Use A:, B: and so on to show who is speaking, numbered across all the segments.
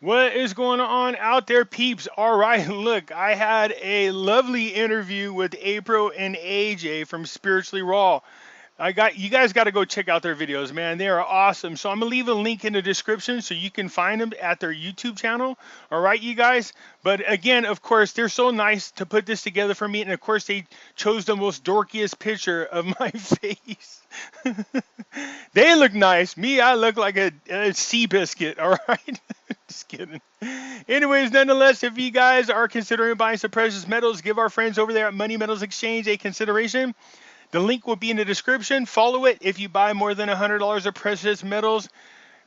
A: What is going on out there, peeps? All right, look, I had a lovely interview with April and AJ from Spiritually Raw. I got you guys got to go check out their videos, man. They are awesome. So I'm gonna leave a link in the description so you can find them at their YouTube channel. All right, you guys. But again, of course, they're so nice to put this together for me, and of course, they chose the most dorkiest picture of my face. They look nice. Me, I look like a sea biscuit. All right. Just kidding. Anyways, nonetheless, if you guys are considering buying some precious metals, give our friends over there at Money Metals Exchange a consideration. The link will be in the description. Follow it if you buy more than $100 of precious metals.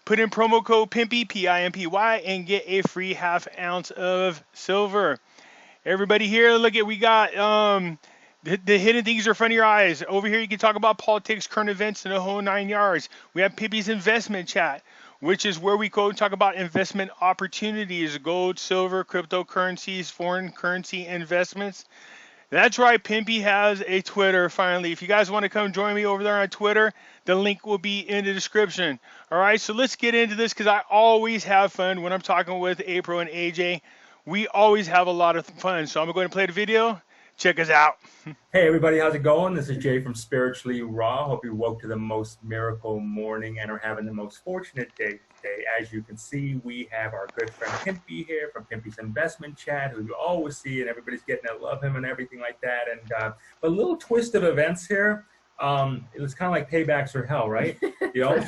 A: Put in promo code Pimpy, P-I-M-P-Y, and get a free half ounce of silver. Everybody here, look at, we got the hidden things are in front of your eyes. Over here, you can talk about politics, current events, and the whole 9 yards. We have Pimpy's investment chat, which is where we go and talk about investment opportunities, gold, silver, cryptocurrencies, foreign currency investments. That's right, Pimpy has a Twitter finally. If you guys want to come join me over there on Twitter, the link will be in the description. All right, so let's get into this because I always have fun when I'm talking with April and AJ. We always have a lot of fun. So I'm going to play the video. Check us out.
B: Hey everybody, how's it going? This is Jay from Spiritually Raw. Hope you woke to the most miracle morning and are having the most fortunate day today. As you can see, we have our good friend Pimpy here from Pimpy's Investment Chat, who you always see, and everybody's getting to love him and everything like that. And but a little twist of events here. It was kind of like paybacks or hell, right?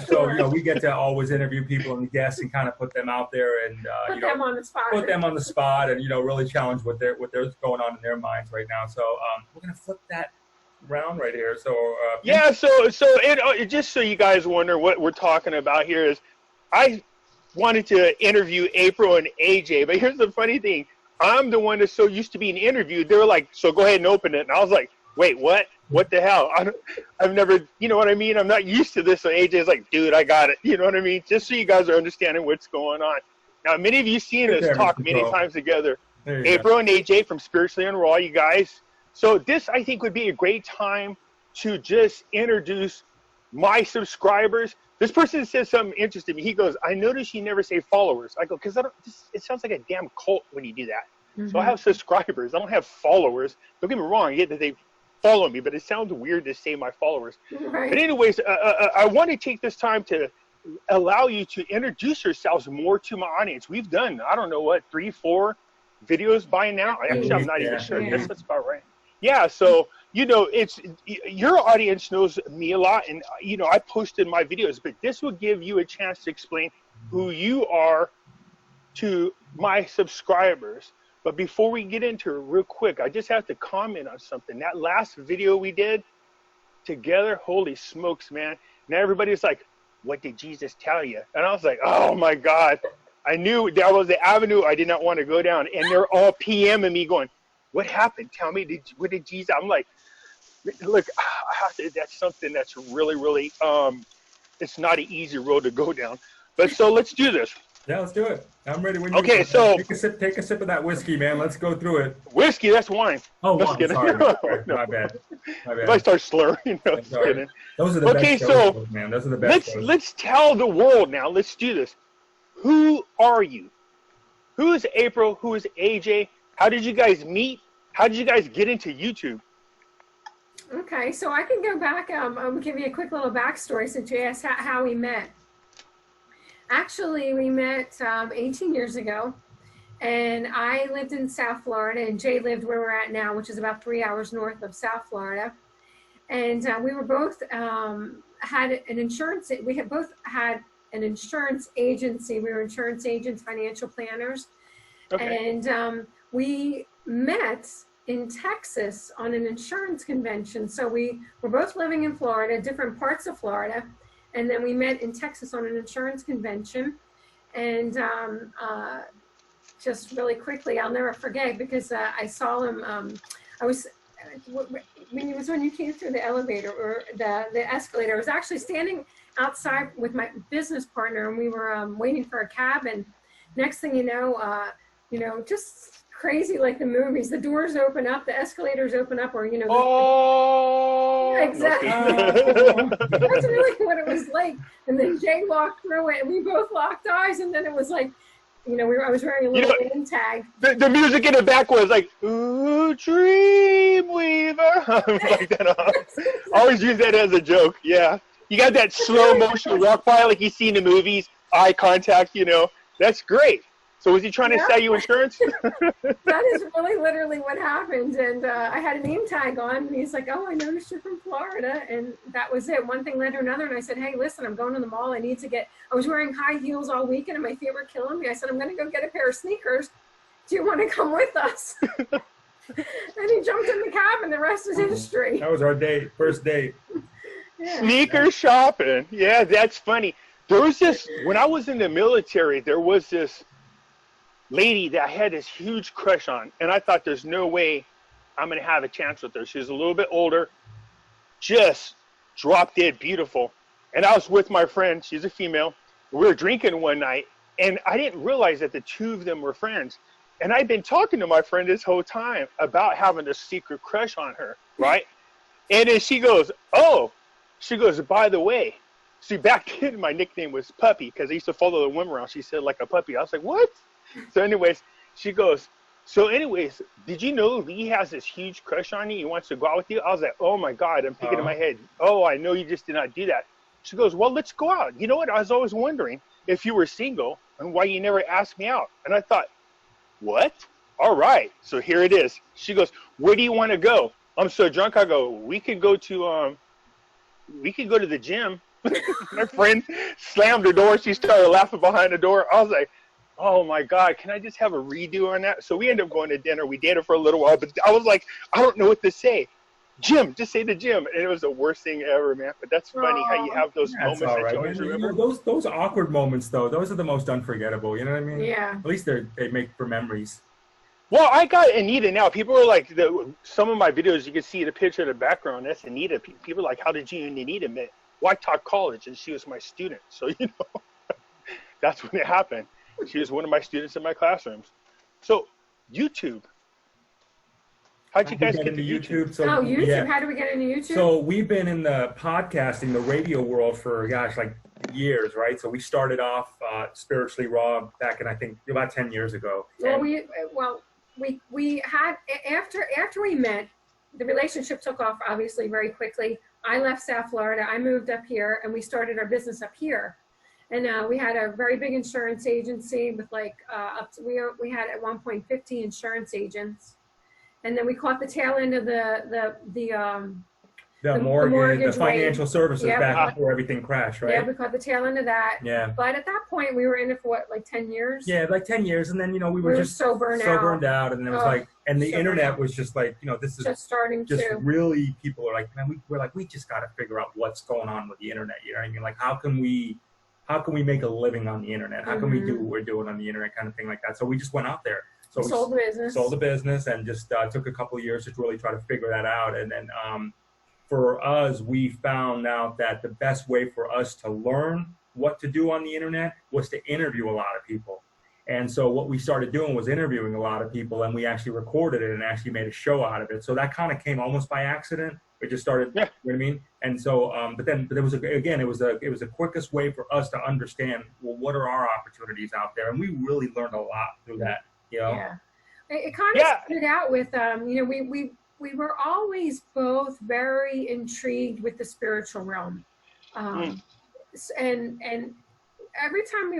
B: So we get to always interview people and guests and kind of put them out there and
C: put them on the spot.
B: Put them on the spot and really challenge what they're going on in their minds right now. So we're gonna flip that round right here. So
A: yeah, just so you guys wonder what we're talking about here is, I wanted to interview April and AJ, but here's the funny thing: I'm the one that's so used to being interviewed. They were like, "So go ahead and open it," and I was like, "Wait, what? What the hell? I've never, you know what I mean? I'm not used to this." So AJ's like, "Dude, I got it." You know what I mean? Just so you guys are understanding what's going on. Now, many of you seen us talk many times together. April and AJ from Spiritually and Raw, you guys. So this, I think, would be a great time to just introduce my subscribers. This person says something interesting. He goes, "I notice you never say followers." I go, "Because it sounds like a damn cult when you do that." Mm-hmm. So I have subscribers. I don't have followers. Don't get me wrong. I get that they follow me, but it sounds weird to say my followers. Right. But anyways, I want to take this time to allow you to introduce yourselves more to my audience. We've done, I don't know what, 3-4 videos by now. Actually, I'm not even sure. Yeah. That's about right. Yeah, so, it's your audience knows me a lot, and, I posted my videos, but this will give you a chance to explain who you are to my subscribers. But before we get into it real quick, I just have to comment on something. That last video we did together, holy smokes, man. Now everybody's like, "What did Jesus tell you?" And I was like, oh my God. I knew that was the avenue I did not want to go down. And they're all PMing me going, "What happened? Tell me, what did Jesus?" I'm like, look, that's something that's really, really, it's not an easy road to go down. But so let's do this.
B: Yeah, let's do it. I'm ready. When
A: okay, so
B: take a sip of that whiskey, man. Let's go through it.
A: Whiskey, that's wine.
B: Oh, wine. Sorry. No. My bad.
A: If I start slurring, just kidding.
B: Those are the best shows, man. Those are the best.
A: Let's tell the world now. Let's do this. Who are you? Who is April? Who is AJ? How did you guys meet? How did you guys get into YouTube?
C: Okay, so I can go back. I'll give you a quick little backstory since you asked how we met. Actually, we met 18 years ago, and I lived in South Florida, and Jay lived where we're at now, which is about 3 hours north of South Florida. And we were both had an insurance. We had both had an insurance agency. We were insurance agents, financial planners, okay. And we met in Texas on an insurance convention. So we were both living in Florida, different parts of Florida. And then we met in Texas on an insurance convention. And just really quickly, I'll never forget because I saw him. When you came through the elevator or the escalator, I was actually standing outside with my business partner, and we were waiting for a cab. And next thing you know, just crazy like the movies. The doors open up, the escalators open up, or
A: oh,
C: exactly. That's really what it was like. And then Jay walked through it, and we both locked eyes, and then it was like You know, I was wearing a
A: You
C: little
A: know,
C: name tag.
A: the music in the back was like, "Ooh, Dreamweaver." Like that. I always use that as a joke. Yeah, you got that slow motion walk by like you see in the movies, eye contact. You know, that's great. So was he trying to sell you insurance?
C: That is really literally what happened. And I had a name tag on, and he's like, "Oh, I noticed you're from Florida." And that was it. One thing led to another. And I said, "Hey, listen, I'm going to the mall. I need to get," I was wearing high heels all weekend and my feet were killing me. I said, "I'm going to go get a pair of sneakers. Do you want to come with us?" And he jumped in the cab, and the rest is history.
B: That was our date, first date.
C: Yeah.
A: Sneaker shopping. Yeah, that's funny. There was this, when I was in the military, there was this lady that I had this huge crush on, and I thought there's no way I'm going to have a chance with her. She was a little bit older, just drop dead beautiful. And I was with my friend, she's a female. We were drinking one night, and I didn't realize that the two of them were friends. And I'd been talking to my friend this whole time about having a secret crush on her, right? And then she goes, "Oh," she goes, "by the way," see, back then my nickname was Puppy because I used to follow the women around. She said, like a puppy. I was like, "What?" So anyways, she goes, "So anyways, did you know Lee has this huge crush on you? He wants to go out with you?" I was like, "Oh my God," I'm thinking in my head, "Oh, I know you just did not do that." She goes, "Well, let's go out. You know what? I was always wondering if you were single and why you never asked me out." And I thought, what? All right. So here it is. She goes, "Where do you want to go?" I'm so drunk. I go, we could go to the gym." My friend slammed the door. She started laughing behind the door. I was like, "Oh my God, can I just have a redo on that?" So we ended up going to dinner. We dated for a little while, but I was like, I don't know what to say. Gym, just say the gym. And it was the worst thing ever, man. But that's funny how you have those moments that you always remember.
B: Those awkward moments, though, those are the most unforgettable. You know what I mean?
C: Yeah.
B: At least they make for memories.
A: Well, I got Anita now. People are like, some of my videos, you can see the picture in the background. That's Anita. People are like, "How did you and Anita meet?" Well, I taught college, and she was my student. So, you know, that's when it happened. She was one of my students in my classrooms. So, YouTube. How'd you guys get into YouTube?
B: So,
C: YouTube.
B: Yeah.
C: How do we get into YouTube?
B: So we've been in the podcasting, the radio world for, gosh, like years, right? So we started off Spiritually Raw back in, I think, about 10 years ago.
C: Well, we had, after we met, the relationship took off obviously very quickly. I left South Florida. I moved up here, and we started our business up here. And we had a very big insurance agency with like we had at one point 50 insurance agents. And then we caught the tail end of the
B: mortgage, the financial services back before everything crashed, right?
C: Yeah, we caught the tail end of that.
B: Yeah.
C: But at that point, we were in it for what, like 10 years?
B: Yeah, like 10 years. And then, you know, we were just
C: so burned out.
B: And it was like, and the internet was just like, you know, this is
C: just starting to.
B: Really, people are like, man, we just got to figure out what's going on with the internet. You know what I mean? Like, how can we make a living on the internet? How can we do what we're doing on the internet, kind of thing like that? So we just went out there. So
C: sold the business
B: and just took a couple of years to really try to figure that out. And then for us, we found out that the best way for us to learn what to do on the internet was to interview a lot of people. And so what we started doing was interviewing a lot of people, and we actually recorded it and actually made a show out of it. So that kind of came almost by accident. We just started, you know what I mean? And so, but there was it was the quickest way for us to understand, well, what are our opportunities out there? And we really learned a lot through that, you know?
C: Yeah. It kind of started out with, you know, we were always both very intrigued with the spiritual realm. And every time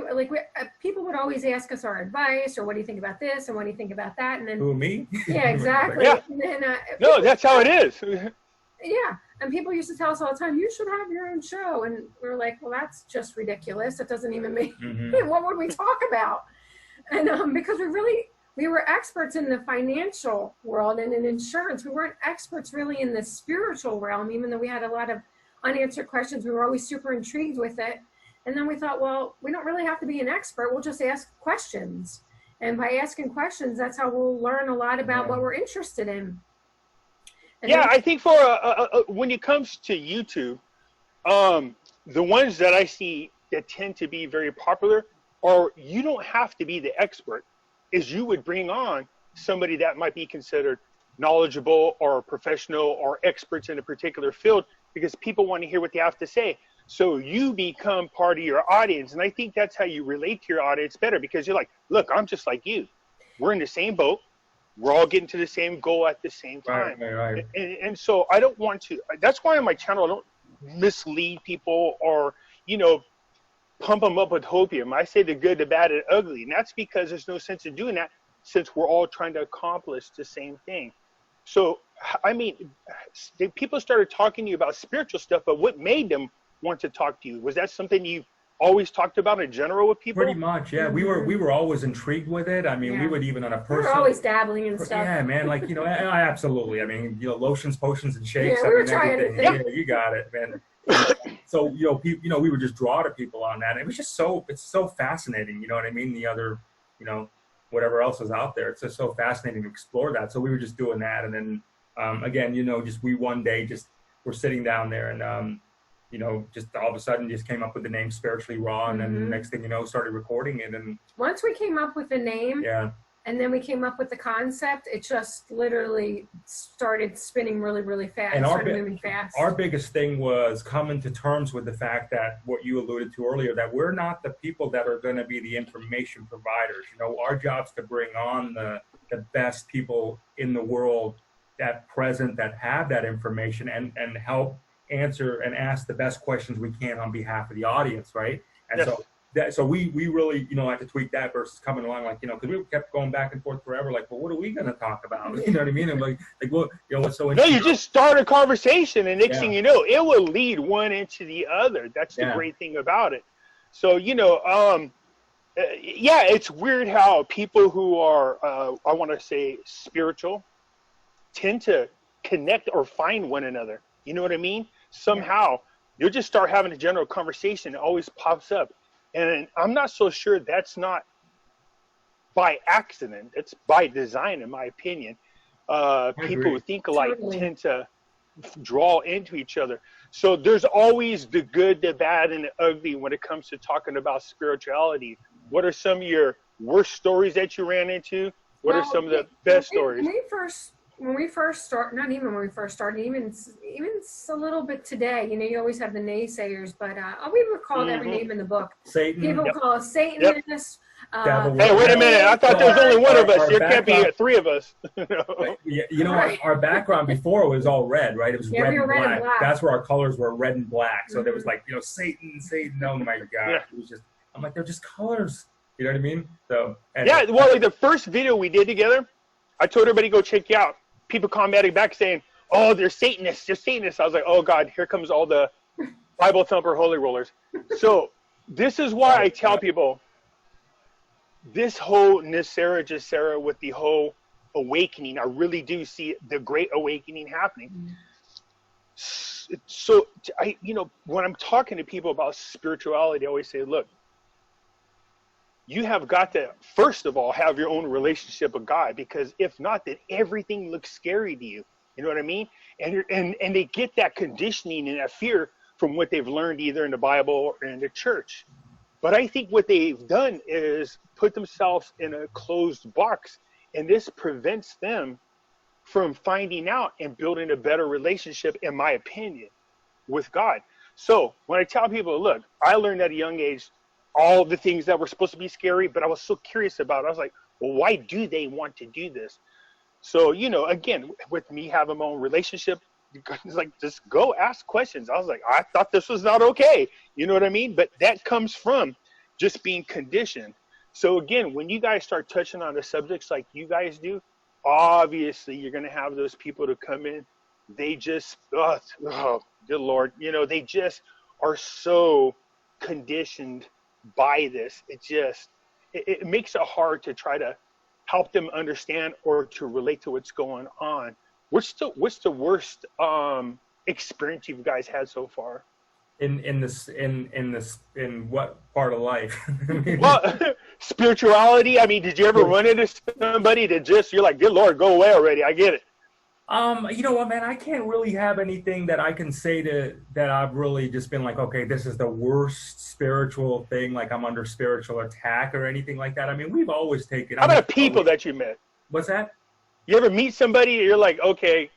C: people would always ask us our advice, or what do you think about this, and what do you think about that, and then
B: who, me?
C: Yeah, exactly.
A: Yeah.
C: And then,
A: no, that's how it is.
C: Yeah, and people used to tell us all the time, "You should have your own show," and we were like, "Well, that's just ridiculous. It doesn't even make. What would we talk about?" And because we were experts in the financial world and in insurance. We weren't experts really in the spiritual realm, even though we had a lot of unanswered questions. We were always super intrigued with it. And then we thought, well, we don't really have to be an expert. We'll just ask questions. And by asking questions, that's how we'll learn a lot about what we're interested in. And
A: I think for when it comes to YouTube, the ones that I see that tend to be very popular are, you don't have to be the expert, is you would bring on somebody that might be considered knowledgeable or professional or experts in a particular field, because people want to hear what they have to say. So you become part of your audience. And I think that's how you relate to your audience better, because you're like, look, I'm just like you. We're in the same boat. We're all getting to the same goal at the same time.
B: Right.
A: And so I don't want to, that's why on my channel I don't mislead people or, you know, pump them up with hopium. I say the good, the bad, and ugly. And that's because there's no sense in doing that, since we're all trying to accomplish the same thing. So, I mean, people started talking to you about spiritual stuff, but what made them want to talk to you? Was that something you've always talked about in general with people?
B: Pretty much, yeah. We were always intrigued with it. I mean, we would even on a personal.
C: We were always dabbling in stuff.
B: Yeah, man. Like, you know, absolutely. I mean, you know, lotions, potions, and shakes.
C: Yeah, we were trying
B: everything. Yeah, you got it, man. So, you know, people, you know, we would just draw to people on that. And it was just it's so fascinating. You know what I mean? The other, you know, whatever else is out there. It's just so fascinating to explore that. So we were just doing that. And then, again, you know, just we one day just were sitting down there and, you know, just all of a sudden just came up with the name Spiritually Raw. And then the next thing you know, started recording it. And
C: once we came up with the name, and then we came up with the concept, it just literally started spinning really, really fast.
B: And
C: started moving fast.
B: Our biggest thing was coming to terms with the fact that what you alluded to earlier, that we're not the people that are going to be the information providers. You know, our job's to bring on the best people in the world that have that information and help answer and ask the best questions we can on behalf of the audience, right? And so we really, you know, had to tweak that versus coming along like, you know, because we kept going back and forth forever, like, well, what are we going to talk about? You know what I mean? And like, well, you know, what's so interesting?
A: No, you just start a conversation, and next thing you know, it will lead one into the other. That's the great thing about it. So, you know, yeah, it's weird how people who are, I want to say, spiritual, tend to connect or find one another. You know what I mean? Somehow, you'll just start having a general conversation. It always pops up. And I'm not so sure that's not by accident. It's by design, in my opinion. People who think alike tend to draw into each other. So there's always the good, the bad, and the ugly when it comes to talking about spirituality. What are some of your worst stories that you ran into? What are some of the best stories?
C: When we first started, not even when we first started, even a little bit today, you know, you always have the naysayers, but we were called every name in the book.
B: Satan.
C: People call us Satanists.
A: Hey, wait a minute. I thought there was only one of us. There can't be three of us.
B: You know, our background before was all red, right? It was red and black. That's where our colors were, red and black. So there was like, you know, Satan. Oh my God. It was just, I'm like, they're just colors. You know what I mean? So
A: yeah, well, like the first video we did together, I told everybody go check you out. People commenting back saying, oh, they're Satanists, they're Satanists. I was like, oh God, here comes all the Bible thumper holy rollers. So this is why I tell people, this whole NESARA, Gesara with the whole awakening, I really do see the great awakening happening. So you know, when I'm talking to people about spirituality, I always say, look, you have got to, first of all, have your own relationship with God, because if not, then everything looks scary to you. You know what I mean? And they get that conditioning and that fear from what they've learned either in the Bible or in the church. But I think what they've done is put themselves in a closed box, and this prevents them from finding out and building a better relationship, in my opinion, with God. So when I tell people, look, I learned at a young age all the things that were supposed to be scary, but I was so curious about it. I was like, well, why do they want to do this? So, you know, again, with me having my own relationship, it's like, just go ask questions. I was like, I thought this was not okay. You know what I mean? But that comes from just being conditioned. So again, when you guys start touching on the subjects like you guys do, obviously you're going to have those people to come in. They just, oh, good Lord, you know, they just are so conditioned by this. It makes it hard to try to help them understand or to relate to what's going on. What's the worst experience you guys had so far?
B: In what part of life?
A: Well, spirituality. I mean, did you ever run into somebody that just, you're like, good Lord, go away already? I get it.
B: You know what, man, I can't really have anything that I can say that I've really just been like, okay, this is the worst spiritual thing, like I'm under spiritual attack or anything like that. I mean, we've always taken.
A: How about people that you met?
B: What's that?
A: You ever meet somebody, you're like, okay,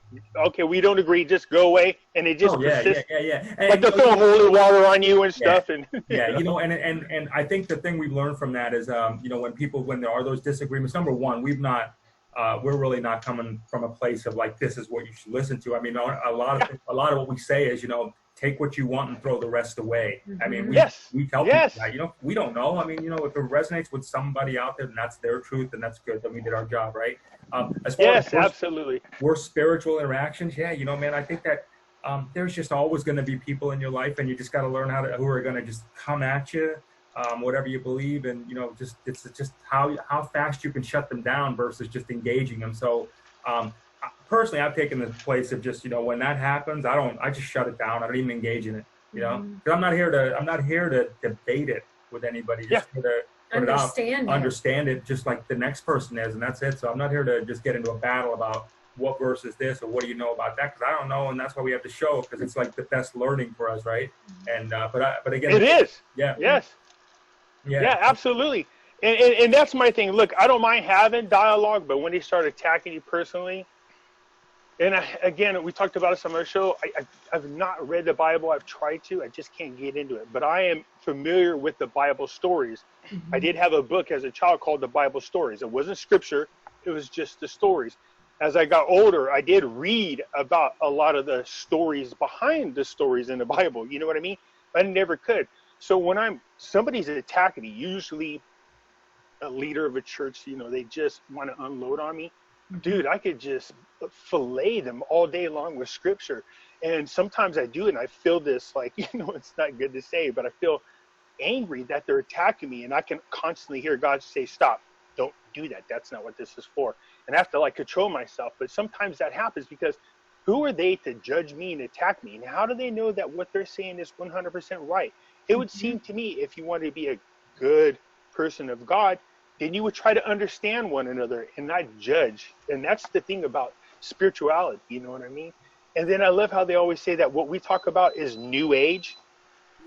A: we don't agree, just go away, and it just
B: Oh yeah,
A: persists.
B: And,
A: Like they'll throw holy water on you and
B: yeah,
A: stuff, and
B: yeah, and I think the thing we've learned from that is, when there are those disagreements, number one, we're really not coming from a place of like, this is what you should listen to. I mean, a lot of what we say is, take what you want and throw the rest away. I mean, we tell people that, we don't know. I mean, if it resonates with somebody out there, and that's their truth, and that's good. Then we did our job, right? As far as
A: absolutely.
B: We're spiritual interactions. Yeah, man, I think that there's just always going to be people in your life, and you just got to learn who are going to just come at you, whatever you believe, and it's just how fast you can shut them down versus just engaging them. So personally, I've taken the place of just when that happens, I just shut it down. I don't even engage in it, because I'm not here to debate it with anybody. Just here to put understand it, just like the next person is, and that's it. So I'm not here to just get into a battle about what verse is this or what do you know about that, because I don't know, and that's why we have the show, because it's like the best learning for us, right? And but again,
A: it is.
B: Yeah,
A: absolutely. And that's my thing. Look, I don't mind having dialogue, but when they start attacking you personally, and again, we talked about this on our show, I've not read the Bible. I've tried to. I just can't get into it. But I am familiar with the Bible stories. I did have a book as a child called The Bible Stories. It wasn't scripture. It was just the stories. As I got older, I did read about a lot of the stories behind the stories in the Bible. You know what I mean? I never could. So when somebody's attacking me, usually a leader of a church, they just want to unload on me. Dude, I could just fillet them all day long with scripture. And sometimes I do it, and I feel this, like, it's not good to say, but I feel angry that they're attacking me, and I can constantly hear God say, stop, don't do that. That's not what this is for. And I have to control myself. But sometimes that happens because who are they to judge me and attack me? And how do they know that what they're saying is 100% right? It would seem to me, if you want to be a good person of God, then you would try to understand one another and not judge. And that's the thing about spirituality, you know what I mean? And then I love how they always say that what we talk about is New Age,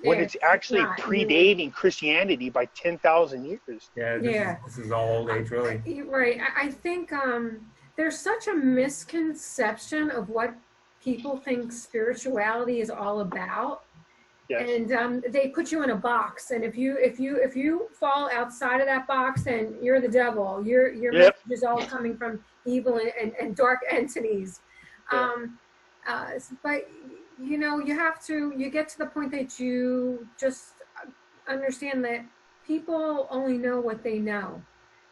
A: when it's actually predating Christianity by 10,000 years.
B: This is all old age, really.
C: Right. I think there's such a misconception of what people think spirituality is all about. Yes. And they put you in a box, and if you fall outside of that box, then you're the devil. Your message is all coming from evil and dark entities. But you get to the point that you just understand that people only know what they know,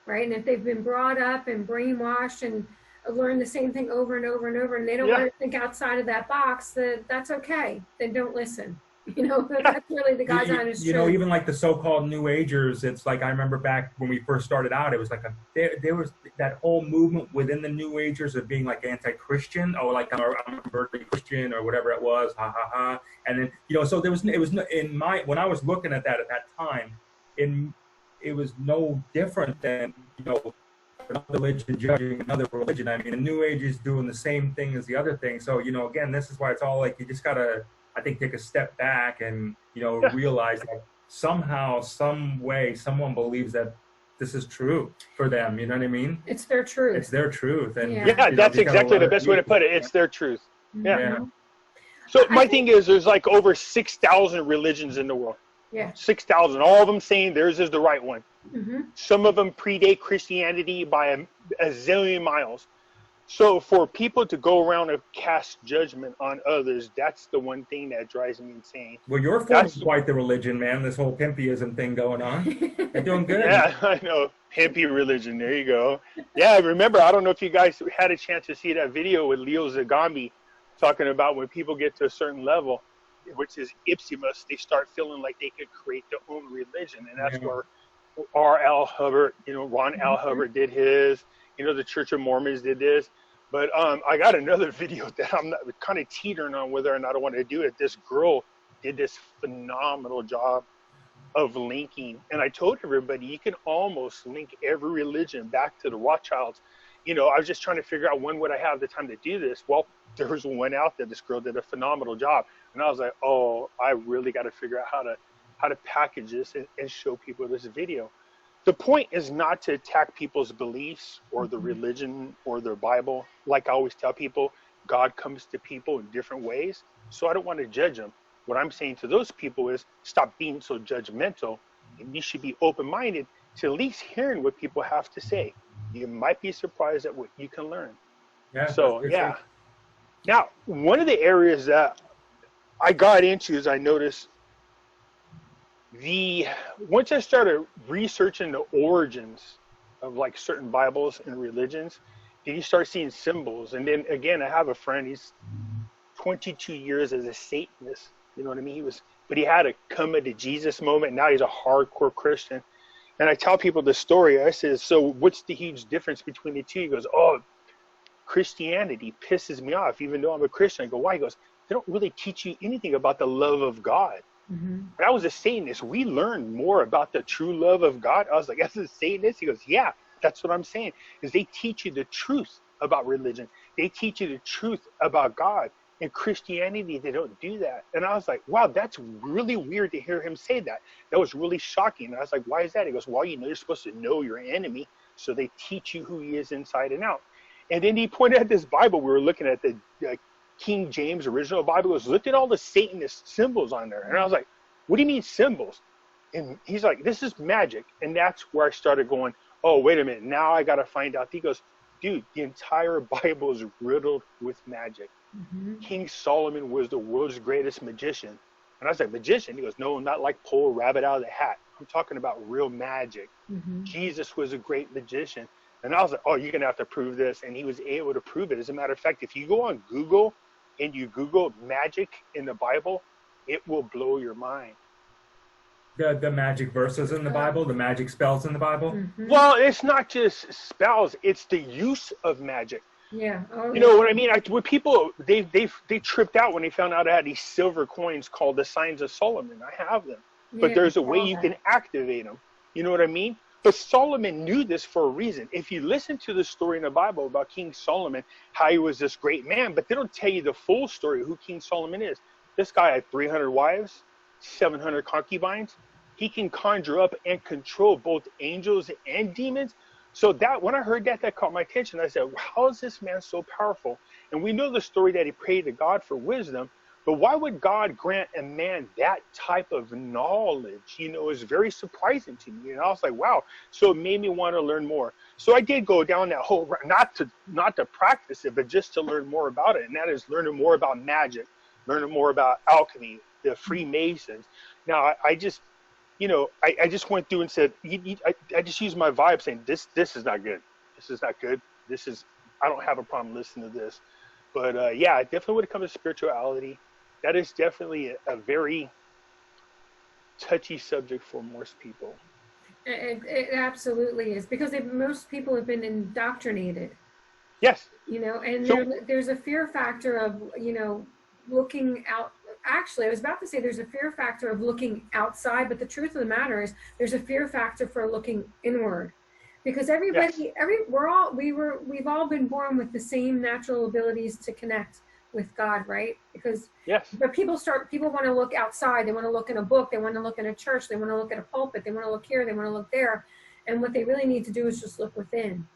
C: right? And if they've been brought up and brainwashed and learn the same thing over and over and over, and they don't want to think outside of that box, that's okay. Then don't listen. That's really the God's honest truth.
B: Even like the so-called New Agers, it's like, I remember back when we first started out, it was like there was that whole movement within the New Agers of being like anti-Christian, or like I'm a birthday Christian or whatever it was, ha ha ha. And then so when I was looking at that time, it was no different than another religion judging another religion. I mean, the New Age is doing the same thing as the other thing. So again, this is why it's all like, you just gotta, I think, take a step back and, realize that somehow, some way, someone believes that this is true for them. You know what I mean?
C: It's their truth.
B: It's their truth. And
A: that's exactly the best way to put it. It's their truth.
B: Yeah.
A: So my thing is, there's like over 6,000 religions in the world.
C: Yeah.
A: 6,000. All of them saying theirs is the right one.
C: Mm-hmm.
A: Some of them predate Christianity by a zillion miles. So for people to go around and cast judgment on others, that's the one thing that drives me insane.
B: Well, you're forming quite the religion, man. This whole pimpyism thing going on. You're doing good.
A: Yeah, I know. Pimpy religion. There you go. Yeah, I remember. I don't know if you guys had a chance to see that video with Leo Zagambi talking about when people get to a certain level, which is Ipsimus, they start feeling like they could create their own religion. And that's where R.L. Hubbard, Ron L. Hubbard did his. The Church of Mormons did this. But I got another video that I'm kind of teetering on whether or not I want to do it. This girl did this phenomenal job of linking. And I told everybody, you can almost link every religion back to the Rothschilds. I was just trying to figure out when would I have the time to do this. Well, there was one out there. This girl did a phenomenal job. And I was like, oh, I really got to figure out how to package this and show people this video. the point is not to attack people's beliefs or the religion or their Bible. Like I always tell people, God comes to people in different ways. So I don't want to judge them. What I'm saying to those people is stop being so judgmental, and you should be open-minded to at least hearing what people have to say. You might be surprised at what you can learn.
B: Yeah.
A: So, yeah. Now, one of the areas that I got into is I noticed once I started researching the origins of like certain Bibles and religions, then you start seeing symbols. And then again, I have a friend, he's 22 years as a Satanist. You know what I mean? But he had a come to Jesus moment. Now he's a hardcore Christian. And I tell people the story. I said, so what's the huge difference between the two? He goes, oh, Christianity pisses me off, even though I'm a Christian. I go, why? He goes, they don't really teach you anything about the love of God. When I was a Satanist, we learned more about the true love of God. I was like, as a Satanist? He goes, yeah, that's what I'm saying, is they teach you the truth about religion. They teach you the truth about God. In Christianity, they don't do that. And I was like, wow, that's really weird to hear him say that. That was really shocking. And I was like, why is that? He goes, well, you know, you're supposed to know your enemy, so they teach you who he is inside and out. And then he pointed at this Bible. We were looking at the King James original Bible. He goes, look at all the Satanist symbols on there. And I was like, what do you mean symbols? And he's like, this is magic. And that's where I started going, oh, wait a minute. Now I got to find out. He goes, dude, the entire Bible is riddled with magic. King Solomon was the world's greatest magician. And I was like, magician? He goes, no, not like pull a rabbit out of the hat. I'm talking about real magic. Jesus was a great magician. And I was like, oh, you're going to have to prove this. And he was able to prove it. As a matter of fact, if you go on Google and you Google magic in the Bible, it will blow your mind.
B: The magic verses in the Bible, the magic spells in the Bible?
A: Well, it's not just spells. It's the use of magic.
C: Yeah. Oh,
A: you know what I mean? When people, they tripped out when they found out I had these silver coins called the Signs of Solomon. I have them. But there's a way you can activate them. You know what I mean? But Solomon knew this for a reason. If you listen to the story in the Bible about King Solomon, how he was this great man, but they don't tell you the full story of who King Solomon is. This guy had 300 wives, 700 concubines. He can conjure up and control both angels and demons. So that when I heard that, that caught my attention. I said, well, how is this man so powerful? And we know the story that he prayed to God for wisdom. But why would God grant a man that type of knowledge? You know, it's very surprising to me. And I was like, wow. So it made me want to learn more. So I did go down that whole, not to practice it, but just to learn more about it. And that is learning more about magic, learning more about alchemy, the Freemasons. Now, I just, you know, I just went through and said, I just used my vibe saying, this is not good. This is not good. I don't have a problem listening to this. But yeah, definitely when it comes to spirituality, that is definitely a very touchy subject for most people.
C: It absolutely is, because most people have been indoctrinated.
A: Yes.
C: You know, and
A: So,
C: there's a fear factor of, you know, looking out. Actually, I was about to say there's a fear factor of looking outside, but the truth of the matter is there's a fear factor for looking inward. Because everybody, we've all been born with the same natural abilities to connect with God, right? Because
A: yes.
C: But people want to look outside. They want to look in a book. They want to look in a church. They want to look at a pulpit. They want to look here. They want to look there. And what they really need to do is just look within.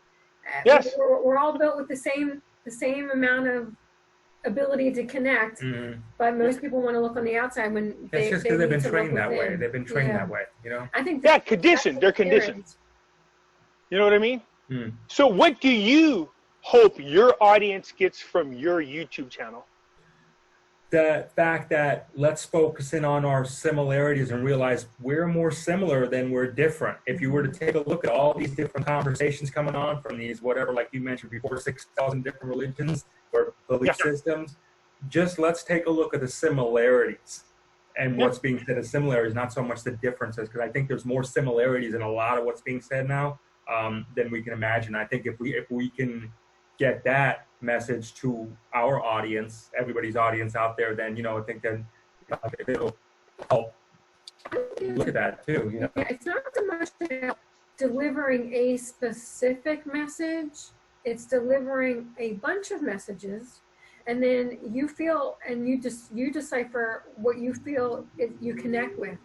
A: Yes.
C: We're all built with the same amount of ability to connect, but most people want to look on the outside when
B: it's just because they've been trained that way. They've been trained that way, you know?
C: I think
A: conditioned. They're conditioned. You know what I mean? So what do you hope your audience gets from your YouTube channel?
B: The fact that let's focus in on our similarities and realize we're more similar than we're different. If you were to take a look at all these different conversations coming on from these, whatever, like you mentioned before, 6,000 different religions or belief systems, just let's take a look at the similarities and what's being said as similarities, not so much the differences, because I think there's more similarities in a lot of what's being said now than we can imagine. I think if we can get that message to our audience, everybody's audience out there, then, you know, I think then it'll help look at that too. You know?
C: Yeah, it's not so much about delivering a specific message. It's delivering a bunch of messages, and then you feel and you decipher what you feel you connect with,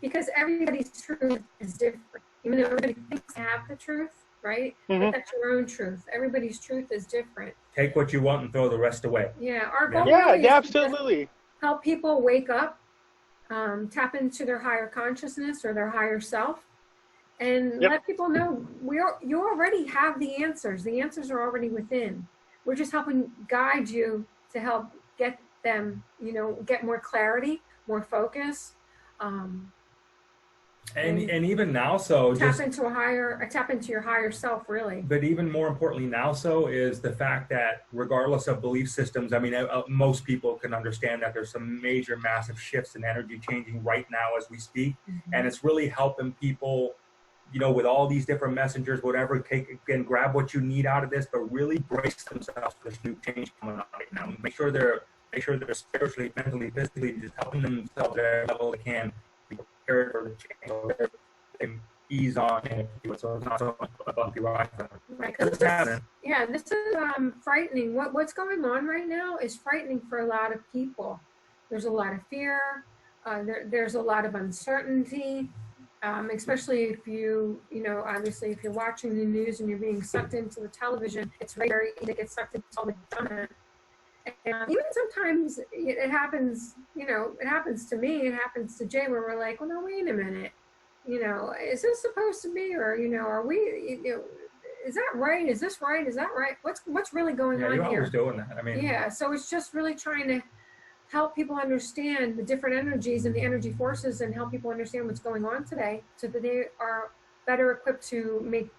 C: because everybody's truth is different. even though everybody thinks they have the truth, right? But that's your own truth. Everybody's truth is different.
B: Take what you want and throw the rest away.
C: Yeah, our goal
A: Yeah,
C: really is
A: absolutely.
C: to help people wake up, tap into their higher consciousness or their higher self, and let people know you already have the answers. The answers are already within. We're just helping guide you to help get them, get more clarity, more focus.
B: And even now, so
C: tap into your higher self, really.
B: But even more importantly now, so is the fact that regardless of belief systems, I mean, most people can understand that there's some major, massive shifts in energy changing right now as we speak, and it's really helping people, with all these different messengers, whatever, grab what you need out of this, but really brace themselves for this new change coming on right now. Make sure they're spiritually, mentally, physically, just helping themselves at every level they can. Prepared for the change, so they can ease on and so it's not so much a bumpy ride.
C: Right. This is frightening. What's going on right now is frightening for a lot of people. There's a lot of fear. There's a lot of uncertainty, especially if obviously if you're watching the news and you're being sucked into the television, it's very easy to get sucked into all the drama. And even sometimes it happens, it happens to me, it happens to Jay, where we're like, well, no, wait a minute, is this supposed to be, or, are we, is that right? Is this right? Is that right? What's really going on
B: you're
C: here?
B: Always doing that. I mean,
C: yeah. So it's just really trying to help people understand the different energies and the energy forces, and help people understand what's going on today, so that they are better equipped to make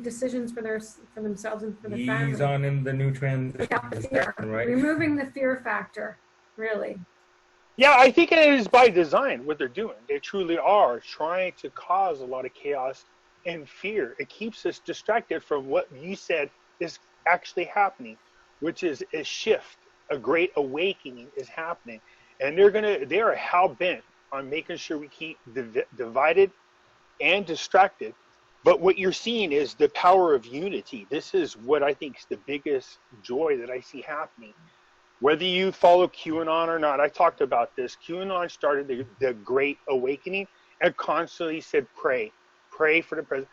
C: decisions for themselves and for their family.
B: Ease on in the new transition, right?
C: Removing the fear factor, really.
A: Yeah, I think it is by design what they're doing. They truly are trying to cause a lot of chaos and fear. It keeps us distracted from what you said is actually happening, which is a shift, a great awakening is happening. And they are hell-bent on making sure we keep divided and distracted. But what you're seeing is the power of unity. This is what I think is the biggest joy that I see happening. Whether you follow QAnon or not, I talked about this. QAnon started the Great Awakening and constantly said, pray for the president,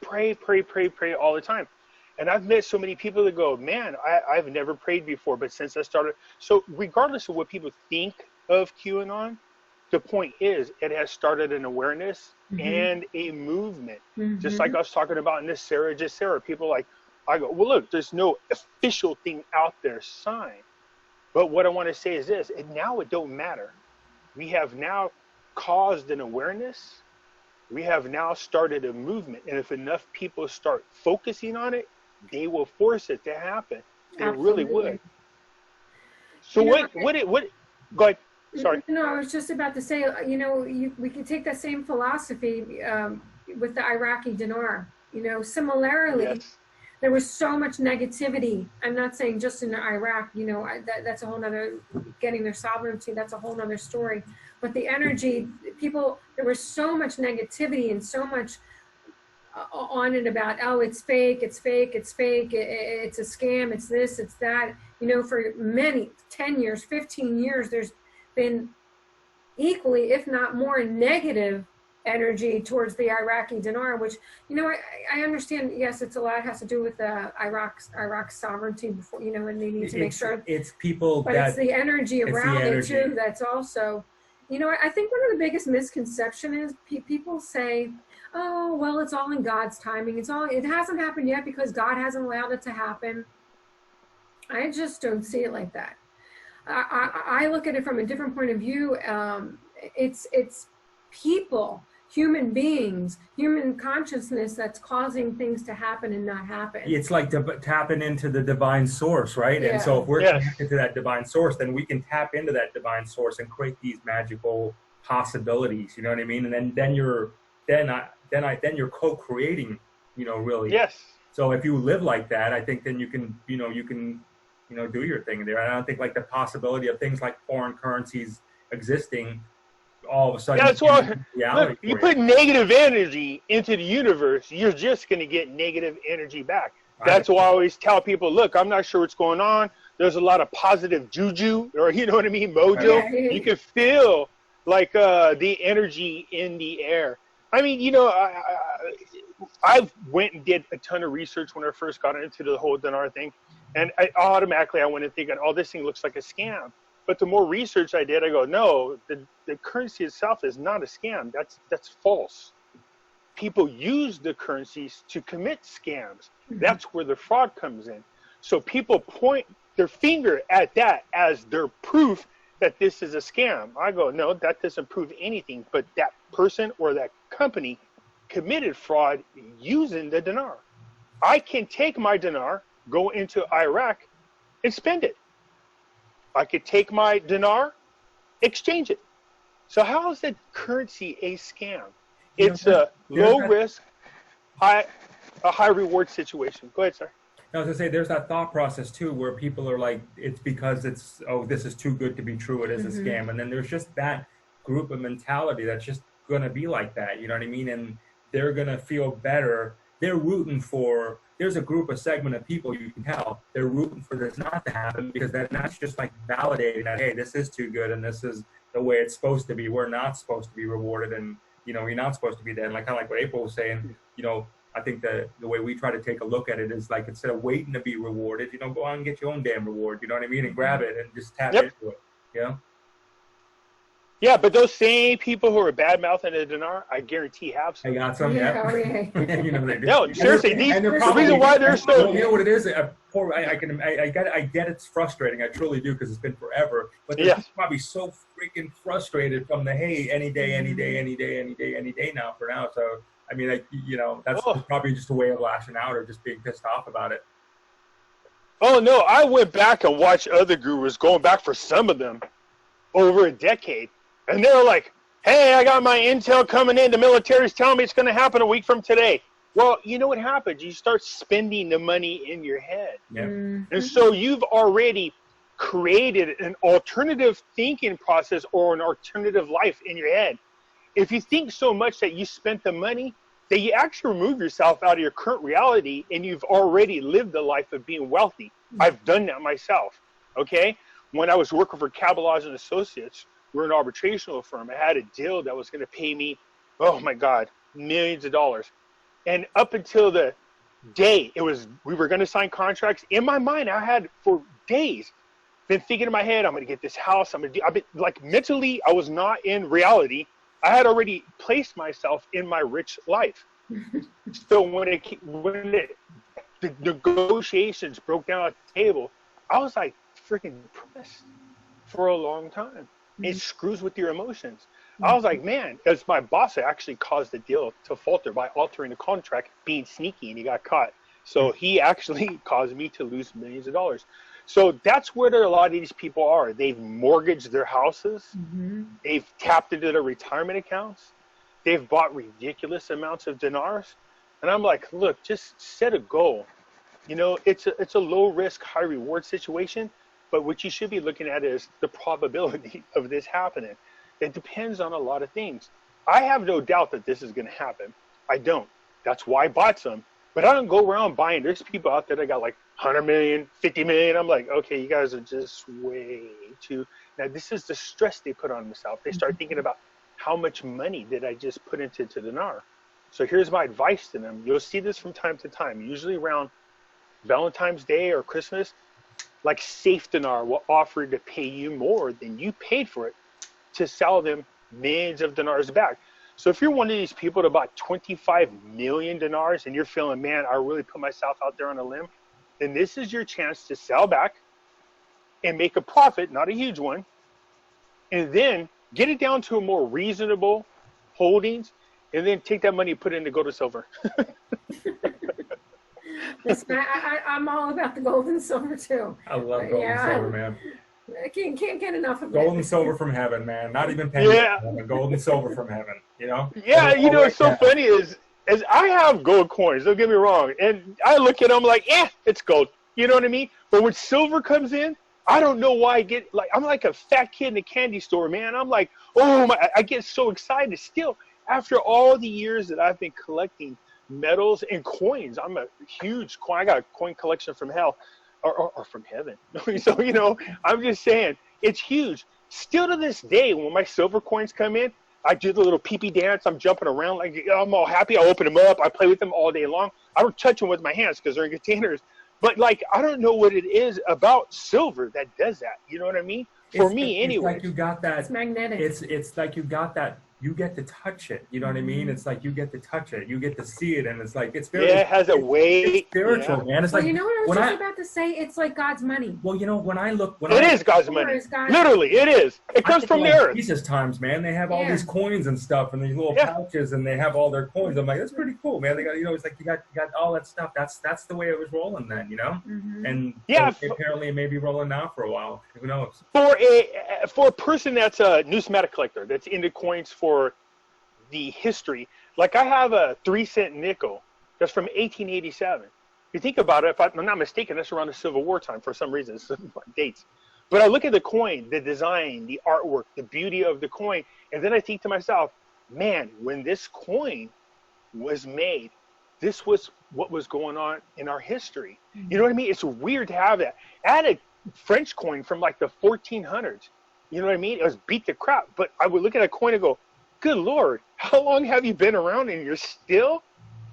A: pray all the time. And I've met so many people that go, man, I've never prayed before, but since I started. So regardless of what people think of QAnon, the point is, it has started an awareness and a movement. Just like I was talking about in NESARA, Gesara, people I go, well, look, there's no official thing out there signed. But what I want to say is this, and now it don't matter. We have now caused an awareness. We have now started a movement. And if enough people start focusing on it, they will force it to happen. They really would. So what, go ahead. Sorry.
C: No, I was just about to say, we could take that same philosophy with the Iraqi dinar. Similarly, there was so much negativity. I'm not saying just in Iraq, that's a whole nother, getting their sovereignty, that's a whole nother story. But the energy, there was so much negativity and so much on it about, oh, it's fake, it's a scam, it's this, it's that. For many, 10 years, 15 years, there's been equally, if not more, negative energy towards the Iraqi dinar, which, I understand, yes, it's a lot has to do with Iraq's sovereignty before, and they need to make sure
B: it's people,
C: but it's the energy around it too. That's also, I think one of the biggest misconceptions is people say, oh, well, it's all in God's timing. It hasn't happened yet because God hasn't allowed it to happen. I just don't see it like that. I look at it from a different point of view. It's people, human beings, human consciousness that's causing things to happen and not happen.
B: It's like tapping into the divine source, right? Yeah. And so if we're connected to that divine source, then we can tap into that divine source and create these magical possibilities. You know what I mean? And then you're co-creating. Really.
A: Yes.
B: So if you live like that, I think then you can do your thing there. And I don't think like the possibility of things like foreign currencies existing all of a sudden.
A: Yeah, that's why. Look, you put negative energy into the universe, you're just going to get negative energy back. That's why I always tell people, look, I'm not sure what's going on. There's a lot of positive juju, or you know what I mean, mojo. You can feel like the energy in the air. I mean, you know, I went and did a ton of research when I first got into the whole dinar thing, and I went and thinking, oh, this thing looks like a scam. But the more research I did, I go, no, the currency itself is not a scam. That's false. People use the currencies to commit scams. That's where the fraud comes in. So people point their finger at that as their proof that this is a scam. I go, no, that doesn't prove anything, but that person or that company committed fraud using the dinar. I can take my dinar, go into Iraq, and spend it. I could take my dinar, exchange it. So how is the currency a scam? It's a low risk, high reward situation. Go ahead, sir.
B: I was gonna say, there's that thought process too, where people are like, it's because it's, oh, this is too good to be true, it is a scam. And then there's just that group of mentality that's just gonna be like that, you know what I mean? And they're gonna feel better. They're rooting for, there's a segment of people, you can tell, they're rooting for this not to happen, because that's just like validating that, hey, this is too good and this is the way it's supposed to be. We're not supposed to be rewarded, and, you know, you're not supposed to be dead. And like kind of like what April was saying, you know, I think that the way we try to take a look at it is like, instead of waiting to be rewarded, you know, go out and get your own damn reward, you know what I mean? And grab it and just tap into it, you know?
A: Yeah, but those same people who are bad mouthing a dinar, I guarantee have some.
B: I got some,
C: Yeah.
B: You know, they do.
A: No, seriously,
B: the
A: reason why they're so.
B: You know what it is? I get it's frustrating. I truly do, because it's been forever. But they're probably so freaking frustrated from the, hey, any day now for now. So, I mean, you know, that's probably just a way of lashing out or just being pissed off about it.
A: Oh, no, I went back and watched other gurus, going back for some of them over a decade. And they were like, hey, I got my intel coming in. The military's telling me it's going to happen a week from today. Well, you know what happens? You start spending the money in your head.
B: Yeah.
A: And so you've already created an alternative thinking process or an alternative life in your head. If you think so much that you spent the money, that you actually remove yourself out of your current reality, and you've already lived the life of being wealthy. I've done that myself, okay? When I was working for Cabalage and Associates, we're an arbitrational firm. I had a deal that was going to pay me, oh my God, millions of dollars. And up until the day we were going to sign contracts, in my mind, I had for days been thinking in my head, I'm going to get this house. I've been like mentally, I was not in reality. I had already placed myself in my rich life. So when the negotiations broke down at the table, I was like freaking depressed for a long time. It screws with your emotions. I was like, man, as my boss actually caused the deal to falter by altering the contract, being sneaky, and he got caught. So he actually caused me to lose millions of dollars. So that's where a lot of these people are. They've mortgaged their houses. They've tapped into their retirement accounts. They've bought ridiculous amounts of dinars. And I'm like, look, just set a goal. You know, it's a low risk, high reward situation. But what you should be looking at is the probability of this happening. It depends on a lot of things. I have no doubt that this is going to happen. I don't. That's why I bought some. But I don't go around buying. There's people out there that got like 100 million, 50 million. I'm like, okay, you guys are just way too. Now, this is the stress they put on themselves. They start thinking about how much money did I just put into the dinar. So here's my advice to them. You'll see this from time to time, usually around Valentine's Day or Christmas. Like Safe Dinar will offer to pay you more than you paid for it to sell them millions of dinars back. So if you're one of these people that bought 25 million dinars and you're feeling, man, I really put myself out there on a limb, then this is your chance to sell back and make a profit, not a huge one, and then get it down to a more reasonable holdings, and then take that money and put it into gold or silver.
C: Listen, I'm all about the gold and silver too.
B: I love gold and silver, man.
C: I can't get enough of
B: gold and silver from heaven, man. Not even pennies. Gold and silver from heaven, you know?
A: Yeah, you know what's so funny is I have gold coins, don't get me wrong. And I look at them like, it's gold. You know what I mean? But when silver comes in, I don't know why I'm like a fat kid in a candy store, man. I'm like, oh my, I get so excited still after all the years that I've been collecting metals and coins. I'm a huge coin. I got a coin collection from hell or from heaven. So, you know, I'm just saying it's huge. Still to this day, when my silver coins come in, I do the little pee-pee dance. I'm jumping around like I'm all happy. I open them up. I play with them all day long. I don't touch them with my hands because they're in containers. But like, I don't know what it is about silver that does that. You know what I mean? For me, anyway.
B: It's like you got that.
C: It's magnetic.
B: It's like you got that. You get to touch it. You know what I mean? It's like you get to touch it. You get to see it, and it's like it's very.
A: Yeah, it has a weight.
B: It's spiritual, man. It's
C: well,
B: like
C: you know what I was just about to say? It's like God's money.
B: Well, you know, when I look,
A: it is God's money. Literally, it is. It comes from the earth.
B: Jesus times, man. They have all these coins and stuff, and these little pouches, and they have all their coins. I'm like, that's pretty cool, man. They got, you know, it's like you got all that stuff. That's the way it was rolling then, you know. And apparently it may be rolling now for a while. Who knows?
A: For a person that's a numismatic collector, that's into coins for the history, like I have a 3-cent nickel that's from 1887. If you think about it, if I'm not mistaken, that's around the Civil War time for some reason. It's dates. But I look at the coin, the design, the artwork, the beauty of the coin, and then I think to myself, man, when this coin was made, this was what was going on in our history. You know what I mean? It's weird to have that. I had a French coin from like the 1400s. You know what I mean? It was beat to crap. But I would look at a coin and go, good Lord, how long have you been around and you're still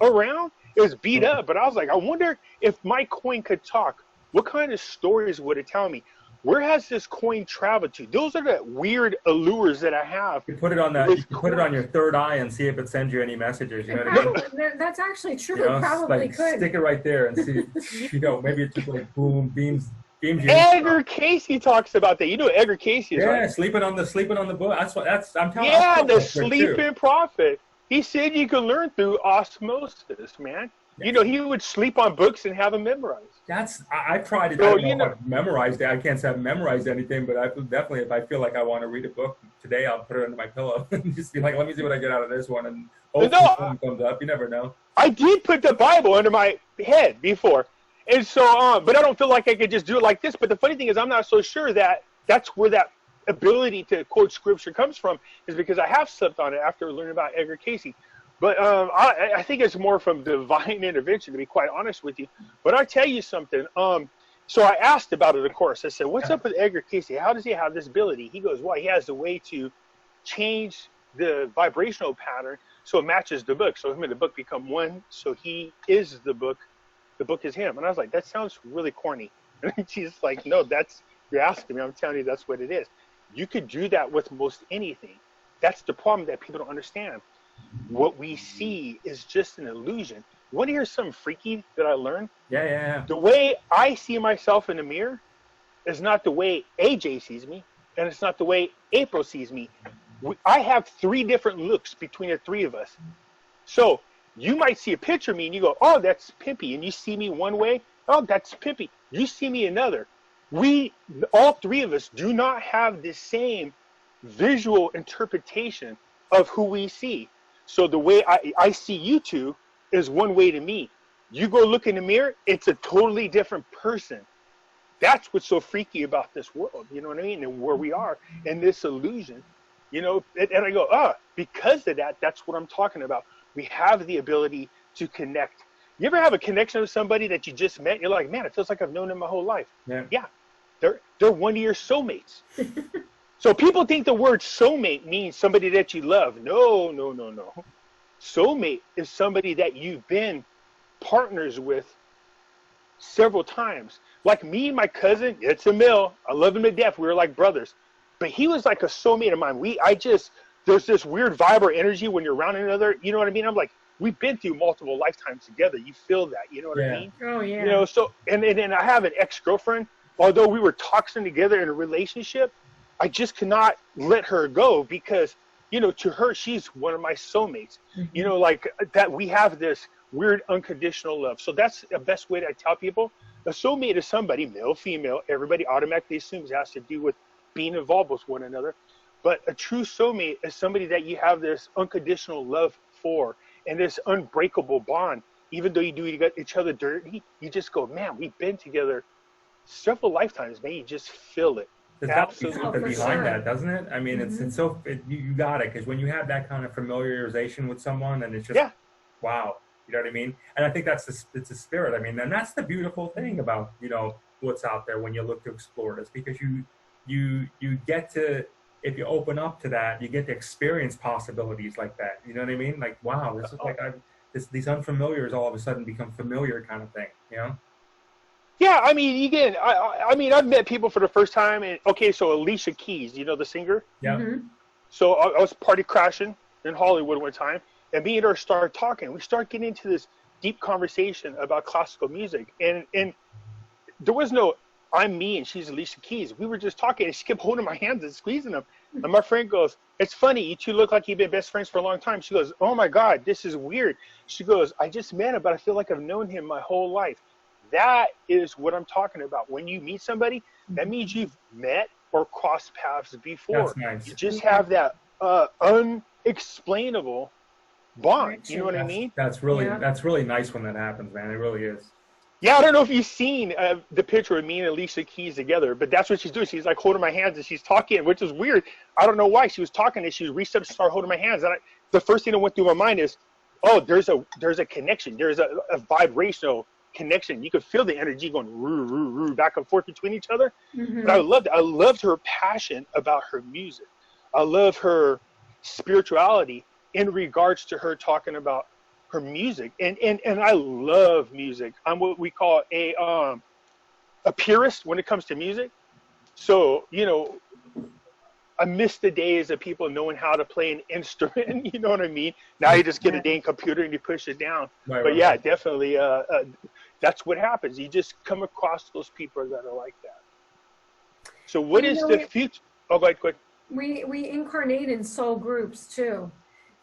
A: around? It was beat up, but I was like, I wonder if my coin could talk. What kind of stories would it tell me? Where has this coin traveled to? Those are the weird allures that I have.
B: You put it on that. You put it on your third eye and see if it sends you any messages. You know what I mean?
C: That's actually true.
B: You know,
C: it probably
B: like,
C: could.
B: Stick it right there and see. You know, maybe it's just like boom, beams you.
A: Edgar Casey talks about that. You know Edgar Casey is, right?
B: Yeah, sleeping on the book. I'm telling you.
A: Yeah, the sleeping prophet. He said you can learn through osmosis, man. Yeah. You know, he would sleep on books and have them memorized.
B: I tried it. So, I don't know if I've memorized it. I can't say I've memorized anything, but I definitely, if I feel like I want to read a book today, I'll put it under my pillow and just be like, let me see what I get out of this one. And something comes up. You never know. I
A: did put the Bible under my head before. And so, but I don't feel like I could just do it like this. But the funny thing is, I'm not so sure that that's where that ability to quote scripture comes from, is because I have slept on it after learning about Edgar Casey. But I think it's more from divine intervention, to be quite honest with you. But I'll tell you something. So I asked about it, of course. I said, what's up with Edgar Casey? How does he have this ability? He goes, well, he has the way to change the vibrational pattern so it matches the book. So him and the book become one. So he is the book. The book is him. And I was like, that sounds really corny. And she's like, no, you're asking me. I'm telling you that's what it is. You could do that with most anything. That's the problem that people don't understand. What we see is just an illusion. You want to hear something freaky that I learned?
B: Yeah.
A: The way I see myself in the mirror is not the way AJ sees me, and it's not the way April sees me. I have 3 different looks between the 3 of us. So you might see a picture of me and you go, oh, that's Pimpy. And you see me one way, oh, that's Pimpy. You see me another. All 3 of us do not have the same visual interpretation of who we see. So the way I see you two is one way to me. You go look in the mirror, it's a totally different person. That's what's so freaky about this world, you know what I mean? And where we are in this illusion, you know, and I go, because of that, that's what I'm talking about. We have the ability to connect. You ever have a connection with somebody that you just met? You're like, man, it feels like I've known them my whole life. Yeah. They're one of your soulmates. So people think the word soulmate means somebody that you love. No. Soulmate is somebody that you've been partners with several times. Like me and my cousin, it's Emil. I love him to death. We were like brothers. But he was like a soulmate of mine. There's this weird vibe or energy when you're around another. You know what I mean? I'm like, we've been through multiple lifetimes together. You feel that. You know what I mean?
C: Oh, yeah.
A: You know, so, and I have an ex-girlfriend. Although we were toxing together in a relationship, I just cannot let her go because, you know, to her, she's one of my soulmates. Mm-hmm. You know, like that we have this weird unconditional love. So that's the best way to tell people. A soulmate is somebody, male, female, everybody automatically assumes it has to do with being involved with one another. But a true soulmate is somebody that you have this unconditional love for and this unbreakable bond. Even though you do each other dirty, you just go, man, we've been together several lifetimes, man. You just feel it.
B: There's absolutely something behind that, doesn't it? I mean, you got it, because when you have that kind of familiarization with someone, and it's just wow, you know what I mean? And I think it's a spirit. I mean, and that's the beautiful thing about, you know, what's out there when you look to explore this, because you get to if you open up to that, you get to experience possibilities like that. You know what I mean? Like, wow, this is like these unfamiliars all of a sudden become familiar kind of thing. You know?
A: Yeah, I mean, again, I mean, I've met people for the first time, and okay, so Alicia Keys, you know the singer.
B: Yeah.
C: Mm-hmm.
A: So I was party crashing in Hollywood one time, and me and her started talking. We started getting into this deep conversation about classical music, and there was no I'm me and she's Alicia Keys. We were just talking, and she kept holding my hands and squeezing them. And my friend goes, "It's funny, you two look like you've been best friends for a long time." She goes, "Oh my God, this is weird." She goes, "I just met him, but I feel like I've known him my whole life." That is what I'm talking about. When you meet somebody, that means you've met or crossed paths before.
B: That's nice.
A: You just have that unexplainable bond. You know what I mean?
B: That's really nice when that happens, man. It really is.
A: Yeah, I don't know if you've seen the picture of me and Alicia Keys together, but that's what she's doing. She's like holding my hands and she's talking, which is weird. I don't know why. She was talking and she reached up and started holding my hands. And the first thing that went through my mind is, oh, there's a connection. There's a vibrational connection. You could feel the energy going roo, roo, roo, back and forth between each other.
C: Mm-hmm.
A: But I loved it. I loved her passion about her music. I love her spirituality in regards to her talking about her music. And I love music. I'm what we call a purist when it comes to music. So, you know, I miss the days of people knowing how to play an instrument. You know what I mean? Now you just get a dang computer and you push it down. But yeah, definitely, that's what happens. You just come across those people that are like that. So what is the future? Oh, go ahead, quick.
C: We incarnate in soul groups too.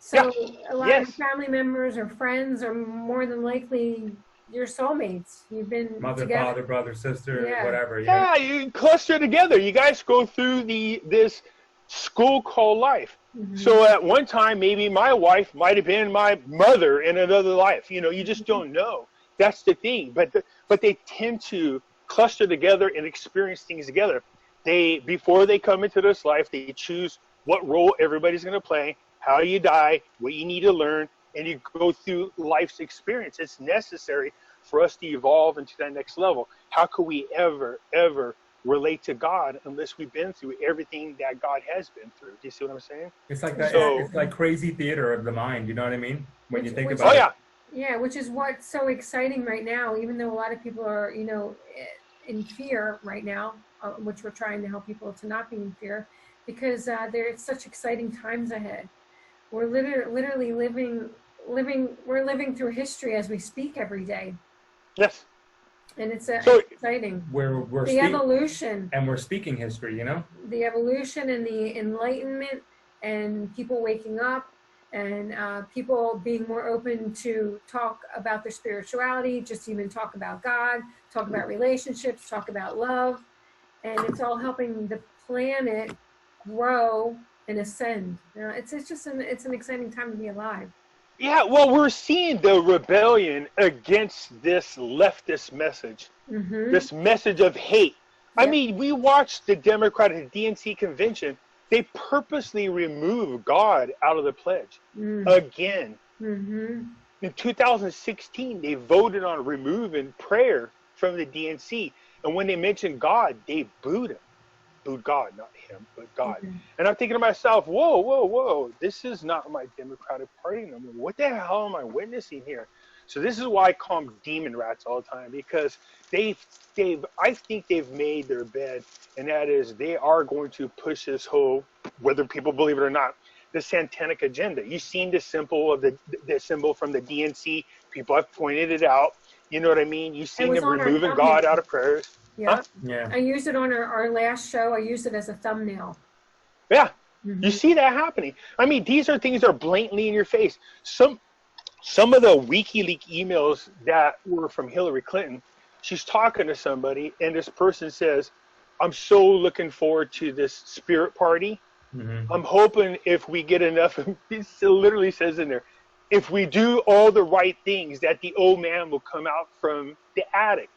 C: So a lot of family members or friends are more than likely your soulmates. You've been
B: mother,
C: together.
B: father, brother, sister, whatever.
A: Yeah, you cluster together. You guys go through this school called life. Mm-hmm. So at one time, maybe my wife might have been my mother in another life. You know, you just don't know. That's the thing. But they tend to cluster together and experience things together. Before they come into this life, they choose what role everybody's going to play, how you die, what you need to learn, and you go through life's experience. It's necessary for us to evolve into that next level. How could we ever relate to God unless we've been through everything that God has been through? Do you see what I'm saying?
B: It's like that. It's like crazy theater of the mind. You know what I mean? When you think about it.
C: Yeah, which is what's so exciting right now. Even though a lot of people are, you know, in fear right now, which we're trying to help people to not be in fear, because there's such exciting times ahead. We're literally living. We're living through history as we speak every day.
A: Yes.
C: And it's exciting.
B: We're
C: the evolution.
B: And we're speaking history, you know?
C: The evolution and the enlightenment and people waking up and people being more open to talk about their spirituality, just even talk about God, talk about relationships, talk about love. And it's all helping the planet grow and ascend. You know, it's an exciting time to be alive.
A: Yeah, well, we're seeing the rebellion against this leftist message, this message of hate. Yep. I mean, we watched the Democratic DNC convention. They purposely removed God out of the pledge again. In 2016, they voted on removing prayer from the DNC. And when they mentioned God, they booed him. Booed God, not him, but God. And I'm thinking to myself, whoa, this is not my Democratic Party number. What the hell am I witnessing here? So this is why I call them demon rats all the time, because I think they've made their bed, and that is they are going to push this whole, whether people believe it or not, the satanic agenda. You've seen the symbol of the symbol from the DNC. People have pointed it out. You know what I mean? You've seen them removing God out of prayers.
C: Yeah.
A: Huh?
C: Yeah. I used it on our last show. I used it as a thumbnail.
A: Yeah. You see that happening. I mean, these are things that are blatantly in your face. Some of the WikiLeaks emails that were from Hillary Clinton, she's talking to somebody, and this person says, "I'm so looking forward to this spirit party. I'm hoping if we get enough," it literally says in there, "if we do all the right things, that the old man will come out from the attic."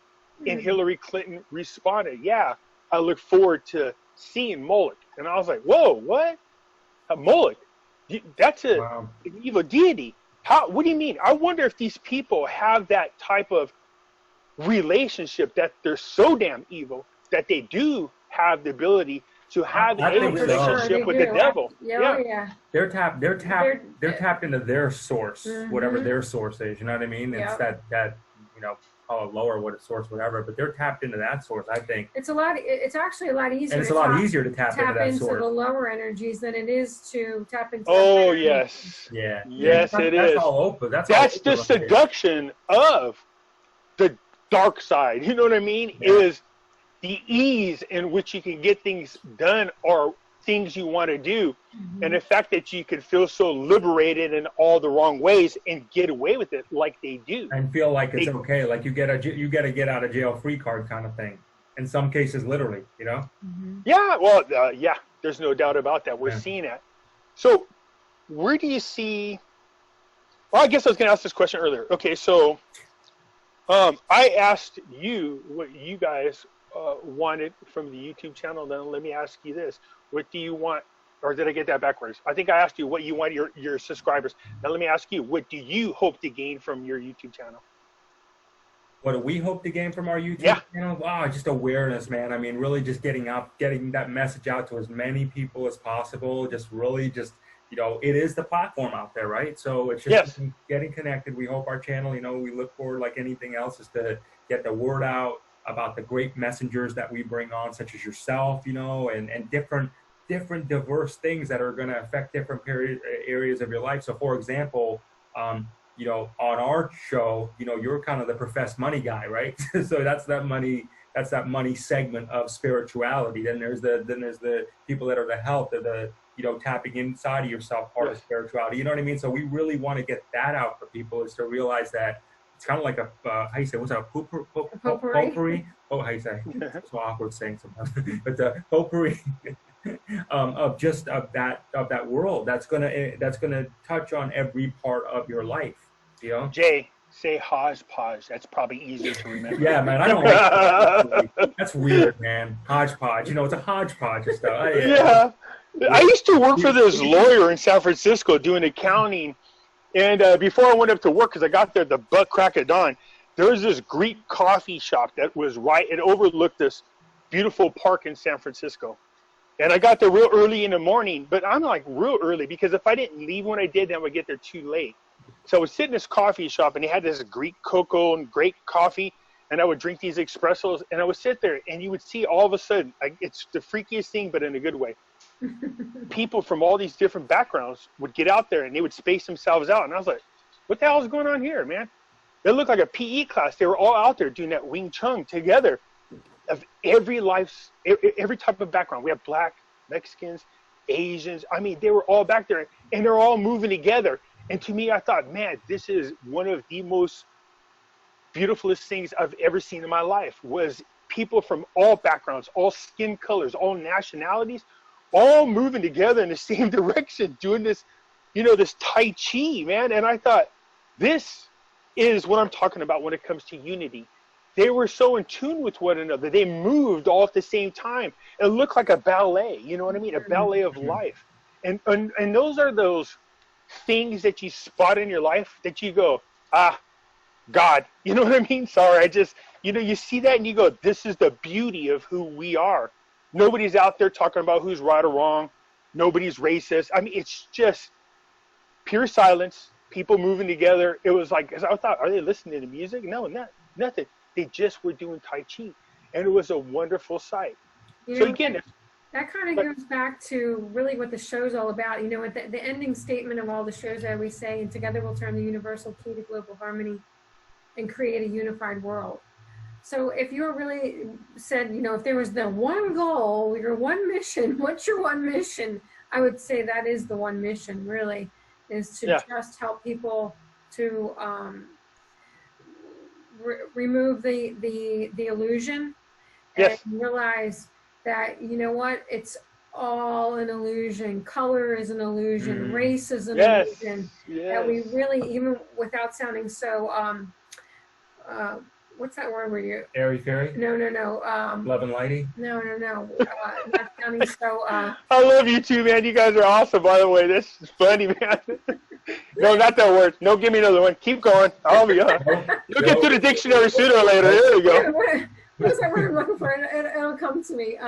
A: And Hillary Clinton responded, "Yeah, I look forward to seeing Moloch." And I was like, whoa, what? Moloch? That's an evil deity. What do you mean? I wonder if these people have that type of relationship, that they're so damn evil that they do have the ability to have
B: I
A: a
B: think so.
A: relationship with the devil.
C: Yeah.
B: They're tapped into their source, whatever their source is. You know what I mean? It's that you know, call it lower, what source, whatever. But they're tapped into that source. I think
C: it's actually a lot easier.
B: And it's a lot easier to tap into that source.
C: the lower energies than it is to tap into.
A: Oh yes.
B: Yeah.
A: Yes, it is.
B: That's all open. That's
A: the seduction of the dark side. You know what I mean?
B: Yeah.
A: Is the ease in which you can get things done or things you want to do, and the fact that you can feel so liberated in all the wrong ways and get away with it like they do,
B: and feel like it's okay, like you get a get out of jail free card kind of thing. In some cases, literally, you know.
A: Yeah, well, yeah, there's no doubt about that. We're seeing that. So, where do you see? Well, I guess I was going to ask this question earlier. Okay, so I asked you what you guys wanted from the YouTube channel. Then let me ask you this. What do you want, or did I get that backwards? I think I asked you what you want your subscribers. Now let me ask you, what do you hope to gain from your YouTube channel?
B: What do we hope to gain from our YouTube channel? Wow, just awareness, man. I mean, really just getting that message out to as many people as possible. Just really just, you know, it is the platform out there, right? So it's just getting connected. We hope our channel, you know, we look forward like anything else is to get the word out about the great messengers that we bring on, such as yourself, you know, and different diverse things that are going to affect different areas of your life. So for example, you know, on our show, you know, you're kind of the professed money guy, right? So that's that money segment of spirituality. Then there's the people that are the health, or the, you know, tapping inside of yourself part of spirituality. You know what I mean? So we really want to get that out for people, is to realize that it's kind of like a, how you say, what's that, potpourri? Oh, how you say? It's so awkward saying sometimes. But the potpourri of that world that's gonna touch on every part of your life, you know.
A: Jay, say hodgepodge. That's probably easier to remember.
B: Yeah, man, I don't like that. That's weird, man. Hodgepodge, you know, it's a hodgepodge of stuff.
A: I used to work for this lawyer in San Francisco doing accounting, and before I went up to work, because I got there at the butt crack of dawn, there was this Greek coffee shop that was it overlooked this beautiful park in San Francisco. And I got there real early in the morning, but I'm like real early, because if I didn't leave when I did, then I would get there too late. So I would sit in this coffee shop, and they had this Greek cocoa and great coffee, and I would drink these espressos, and I would sit there, and you would see all of a sudden, it's the freakiest thing, but in a good way. People from all these different backgrounds would get out there, and they would space themselves out. And I was like, what the hell is going on here, man? It looked like a PE class. They were all out there doing that Wing Chun together, of every type of background. We have black, Mexicans, Asians. I mean, they were all back there, and they're all moving together. And to me, I thought, man, this is one of the most beautifulest things I've ever seen in my life, was people from all backgrounds, all skin colors, all nationalities, all moving together in the same direction, doing this, you know, this Tai Chi, man. And I thought, this is what I'm talking about when it comes to unity. They were so in tune with one another. They moved all at the same time. It looked like a ballet, you know what I mean? A ballet of life. And those are those things that you spot in your life that you go, God, you know what I mean? Sorry, you know, you see that and you go, this is the beauty of who we are. Nobody's out there talking about who's right or wrong. Nobody's racist. I mean, it's just pure silence, people moving together. It was like, I thought, are they listening to music? No, nothing. They just were doing Tai Chi, and it was a wonderful sight.
C: You
A: so
C: know,
A: again,
C: that kind of goes back to really what the show's all about. You know, at the ending statement of all the shows that we say, and together we'll turn the universal key to global harmony and create a unified world. So if you really said, you know, if there was the one goal, your one mission, what's your one mission? I would say that is the one mission, really, is to just help people to remove the illusion and realize that, you know what, it's all an illusion. Color is an illusion. Race is an illusion. That we really, even without sounding so what's that word where you
B: airy fairy?
C: No.
B: Love and lighty?
C: No. Not sounding so
A: I love you too, man. You guys are awesome, by the way. This is funny, man. No, not that word. No, give me another one. Keep going. I'll be on. You'll get to the dictionary sooner or later. There we go.
C: What is that word I'm looking for? It'll come to me.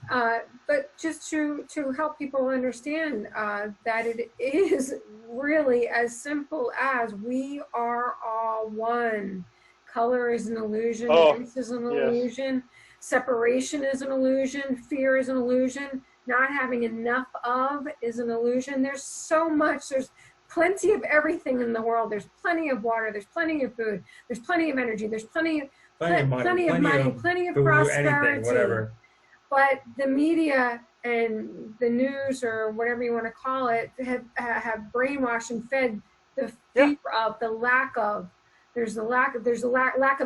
C: But just to help people understand that it is really as simple as we are all one. Color is an illusion, race is an illusion, separation is an illusion, fear is an illusion, not having enough of is an illusion. There's so much, there's plenty of everything in the world. There's plenty of water, there's plenty of food, there's plenty of energy, there's plenty of money, plenty of prosperity.
B: Anything, whatever.
C: But the media and the news, or whatever you want to call it, have brainwashed and fed the fear of, the lack of. There's a lack of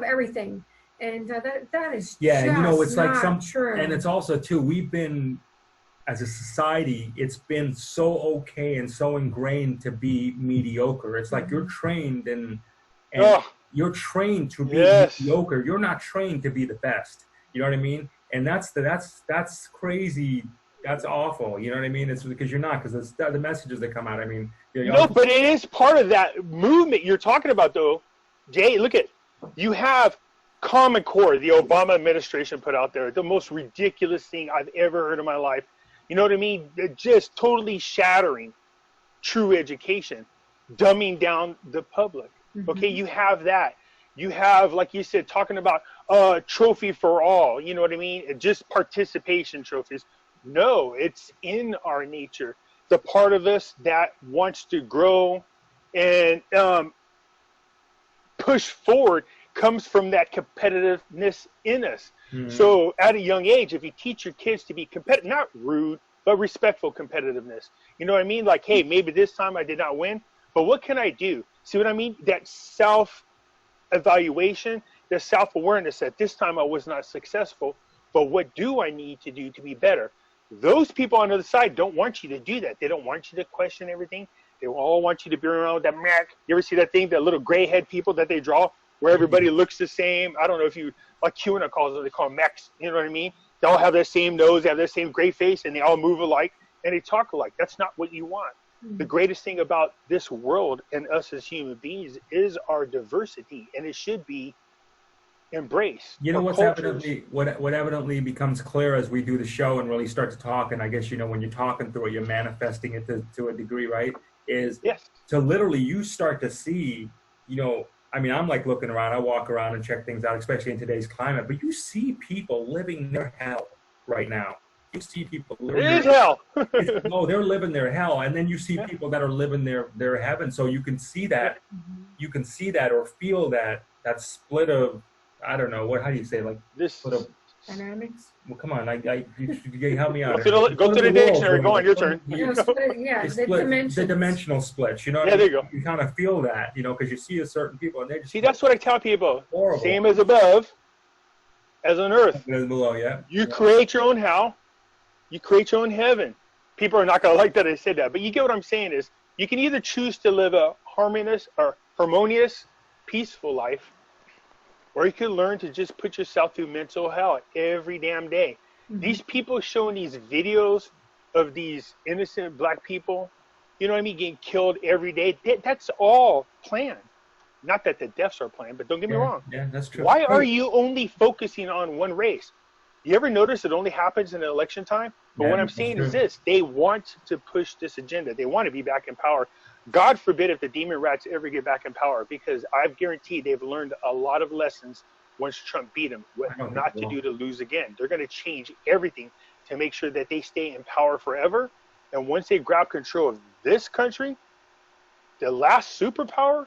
C: everything, and that is just
B: it's like
C: not true.
B: And it's also too, we've been, as a society, it's been so okay and so ingrained to be mediocre. It's like you're trained and you're trained to be mediocre. You're not trained to be the best. You know what I mean? And that's crazy. That's awful. You know what I mean? It's because you're not, because the messages that come out. I mean,
A: but it is part of that movement you're talking about, though. Jay, look at, you have Common Core, the Obama administration put out there, the most ridiculous thing I've ever heard in my life. You know what I mean? Just totally shattering true education, dumbing down the public. Mm-hmm. Okay, you have that. You have, like you said, talking about trophy for all. You know what I mean? Just participation trophies. No, it's in our nature. The part of us that wants to grow and push forward comes from that competitiveness in us. Mm-hmm. So at a young age, if you teach your kids to be competitive, not rude, but respectful competitiveness, you know what I mean? Like, hey, maybe this time I did not win, but what can I do? See what I mean? That self-evaluation, the self-awareness that this time I was not successful, but what do I need to do to be better? Those people on the other side don't want you to do that. They don't want you to question everything. They all want you to be around with that Mac. You ever see that thing, that little gray head people that they draw where everybody looks the same? I don't know if you, like QAnon calls it, they call them Macs. You know what I mean? They all have their same nose, they have their same gray face, and they all move alike, and they talk alike. That's not what you want. Mm-hmm. The greatest thing about this world and us as human beings is our diversity, and it should be embraced.
B: You know what evidently becomes clear as we do the show and really start to talk, and I guess, you know, when you're talking through it, you're manifesting it to a degree, right? Is to literally, you start to see, you know, I mean, I'm like looking around, I walk around and check things out, especially in today's climate, but you see people living their hell right now. You see people living
A: their hell.
B: No, they're living their hell. And then you see people that are living their heaven. So you can see that, you can see that or feel that split of, I don't know, how do you say, like this split of
C: dynamics?
B: Well, come on, you help me out.
A: Go to the dictionary. Go on, your turn.
B: The dimensional splits. You know,
A: there you go.
B: You kind of feel that, you know, because you see a certain people, and they just
A: see. That's what I tell people.
B: Horrible.
A: Same as above, as on earth.
B: As below, yeah.
A: You create your own hell. You create your own heaven. People are not going to like that I said that, but you get what I'm saying. Is you can either choose to live a harmonious, peaceful life, or you can learn to just put yourself through mental hell every damn day. Mm-hmm. These people showing these videos of these innocent black people, you know what I mean, getting killed every day, that's all planned. Not that the deaths are planned, but don't get me wrong.
B: Yeah, that's true.
A: Why are you only focusing on one race? You ever notice it only happens in election time? But what I'm saying is this. They want to push this agenda. They want to be back in power. God forbid if the demon rats ever get back in power, because I've guaranteed they've learned a lot of lessons once Trump beat them, what not to do to lose again. They're going to change everything to make sure that they stay in power forever. And once they grab control of this country, the last superpower,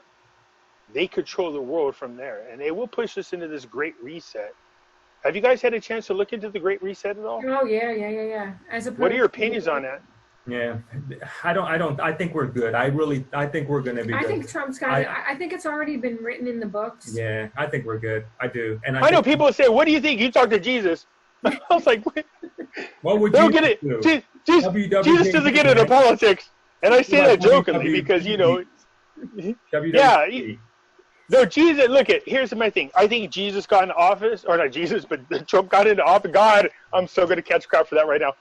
A: they control the world from there. And they will push us into this great reset. Have you guys had a chance to look into the Great Reset at all?
C: Oh, yeah.
A: What are your opinions on that?
B: Yeah, I think we're good. I think we're going to be good.
C: I think Trump's got it. I think it's already been written in the books.
B: Yeah, I think we're good. I do. And
A: I know people say, what do you think? You talk to Jesus. I was like,
B: what would
A: you do? Jesus doesn't get into politics. And I say that jokingly because, you know, no, Jesus, here's my thing. I think Jesus got into office, or not Jesus, but Trump got into office. God, I'm so going to catch crap for that right now.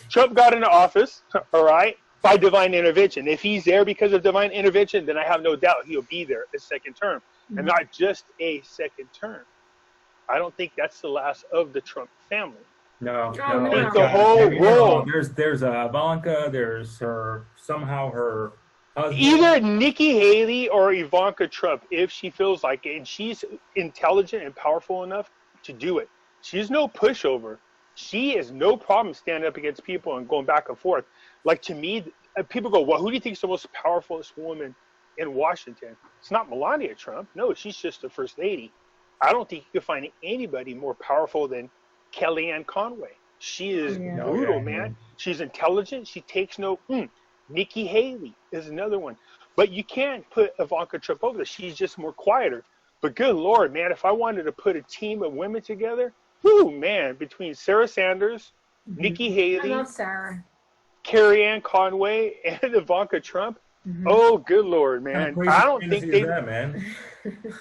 A: Trump got into office, all right, by divine intervention. If he's there because of divine intervention, then I have no doubt he'll be there a second term, and not just a second term. I don't think that's the last of the Trump family.
B: No,
C: Oh,
B: no,
C: no.
B: it's
A: The whole world.
B: There's Ivanka. There's her husband.
A: Either Nikki Haley or Ivanka Trump, if she feels like it, and she's intelligent and powerful enough to do it. She's no pushover. She has no problem standing up against people and going back and forth. Like, to me, people go, well, who do you think is the most powerful woman in Washington? It's not Melania Trump. No, she's just the first lady. I don't think you can find anybody more powerful than Kellyanne Conway. She is brutal, man. She's intelligent. She takes no. Nikki Haley is another one. But you can't put Ivanka Trump over there. She's just more quieter. But good Lord, man, if I wanted to put a team of women together, whoo, man, between Sarah Sanders, Nikki Haley,
C: I love Sarah,
A: Kellyanne Conway, and Ivanka Trump, oh, good Lord, man. I don't think they.
B: That, man.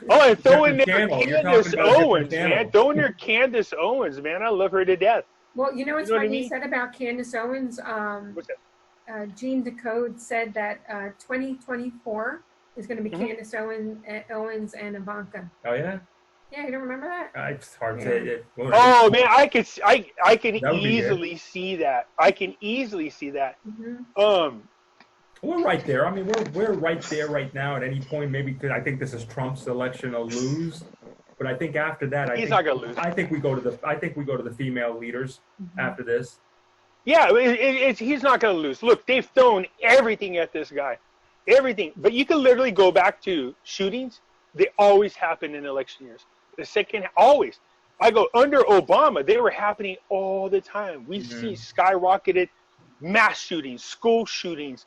A: Oh, and throw in there Candace Owens, man. Throw in there Candace Owens, man. I love her to death.
C: Well, you know what's
A: You know what
C: funny
A: I mean?
C: you said about Candace Owens?
A: What's that?
C: Gene Decode said that 2024 is going to be Candace Owens and Ivanka.
B: Oh yeah.
C: Yeah, you don't remember that?
B: It's hard to say.
A: Oh man, I can easily see that. I can easily see that.
B: We're right there. I mean, we're right there right now. At any point, maybe because I think this is Trump's election to lose, but I think after that,
A: he's not gonna lose.
B: I think we go to the female leaders after this.
A: Yeah, he's not gonna lose. Look, they've thrown everything at this guy, everything. But you can literally go back to shootings. They always happen in election years. The second, always. I go under Obama, they were happening all the time. We see skyrocketed mass shootings, school shootings,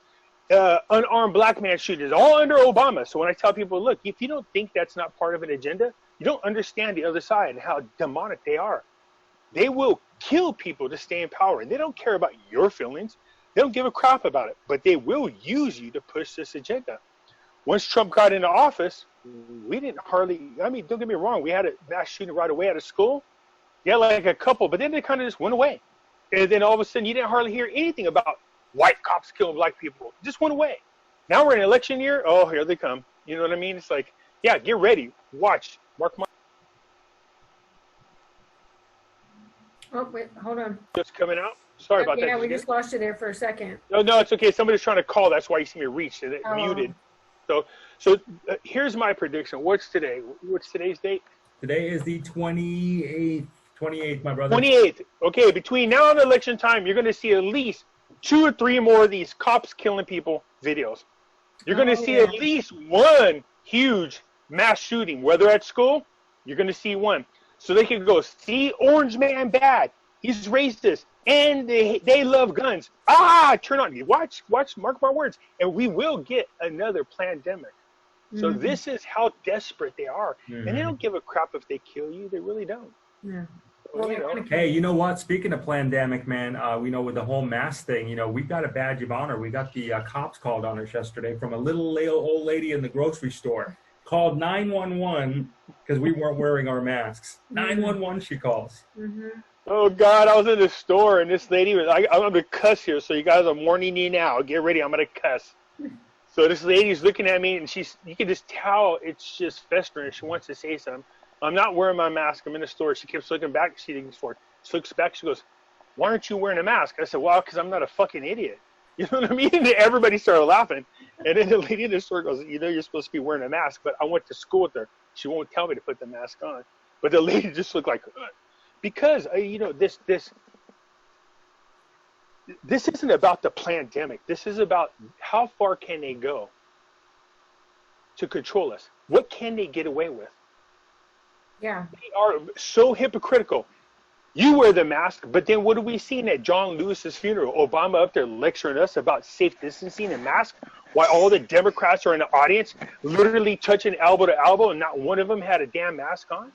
A: unarmed black man shootings, all under Obama. So when I tell people, look, if you don't think that's not part of an agenda, you don't understand the other side and how demonic they are. They will kill people to stay in power, and they don't care about your feelings. They don't give a crap about it, but they will use you to push this agenda. Once Trump got into office, we didn't hardly, I mean, don't get me wrong, we had a mass shooting right away out of school. Yeah, like a couple, but then they kind of just went away. And then all of a sudden, you didn't hardly hear anything about white cops killing black people. It just went away. Now we're in election year. Oh, here they come. You know what I mean? It's like, yeah, get ready. Watch. Mark my.
C: Oh, wait, hold on.
A: Just coming out. Sorry about that.
C: Yeah, we just lost you there for a second.
A: No, it's okay. Somebody's trying to call. That's why you see me reach and it muted. So here's my prediction. What's today? What's today's date?
B: Today is the 28th. 28th, my brother.
A: 28th. Okay, between now and election time, you're going to see at least 2 or 3 more of these cops killing people videos. You're going to see at least one huge mass shooting, whether at school, you're going to see one. So they can go, see, Orange Man bad. He's racist. And they love guns. Turn on. Watch, mark my words. And we will get another pandemic. So this is how desperate they are. And they don't give a crap if they kill you. They really don't.
C: Yeah.
A: Well,
B: hey, you know what? Speaking of pandemic, man, we know with the whole mask thing, we got a badge of honor. We got the cops called on us yesterday from a little old lady in the grocery store. Called 911 because we weren't wearing our masks. 911, she calls.
A: Oh, God, I was in the store, and this lady was, I'm going to cuss here, so you guys are warning you now. Get ready, I'm going to cuss. So this lady's looking at me, and you can just tell it's just festering. She wants to say something. I'm not wearing my mask. I'm in the store. She keeps looking back. She looks back. She goes, why aren't you wearing a mask? I said, well, because I'm not a fucking idiot. You know what I mean? And everybody started laughing. And then the lady in the store goes, you're supposed to be wearing a mask, but I went to school with her. She won't tell me to put the mask on. But the lady just looked like, because, this isn't about the pandemic. This is about how far can they go to control us? What can they get away with?
C: Yeah.
A: They are so hypocritical. You wear the mask, but then what are we seeing at John Lewis's funeral? Obama up there lecturing us about safe distancing and masks, while all the Democrats are in the audience, literally touching elbow to elbow, and not one of them had a damn mask on.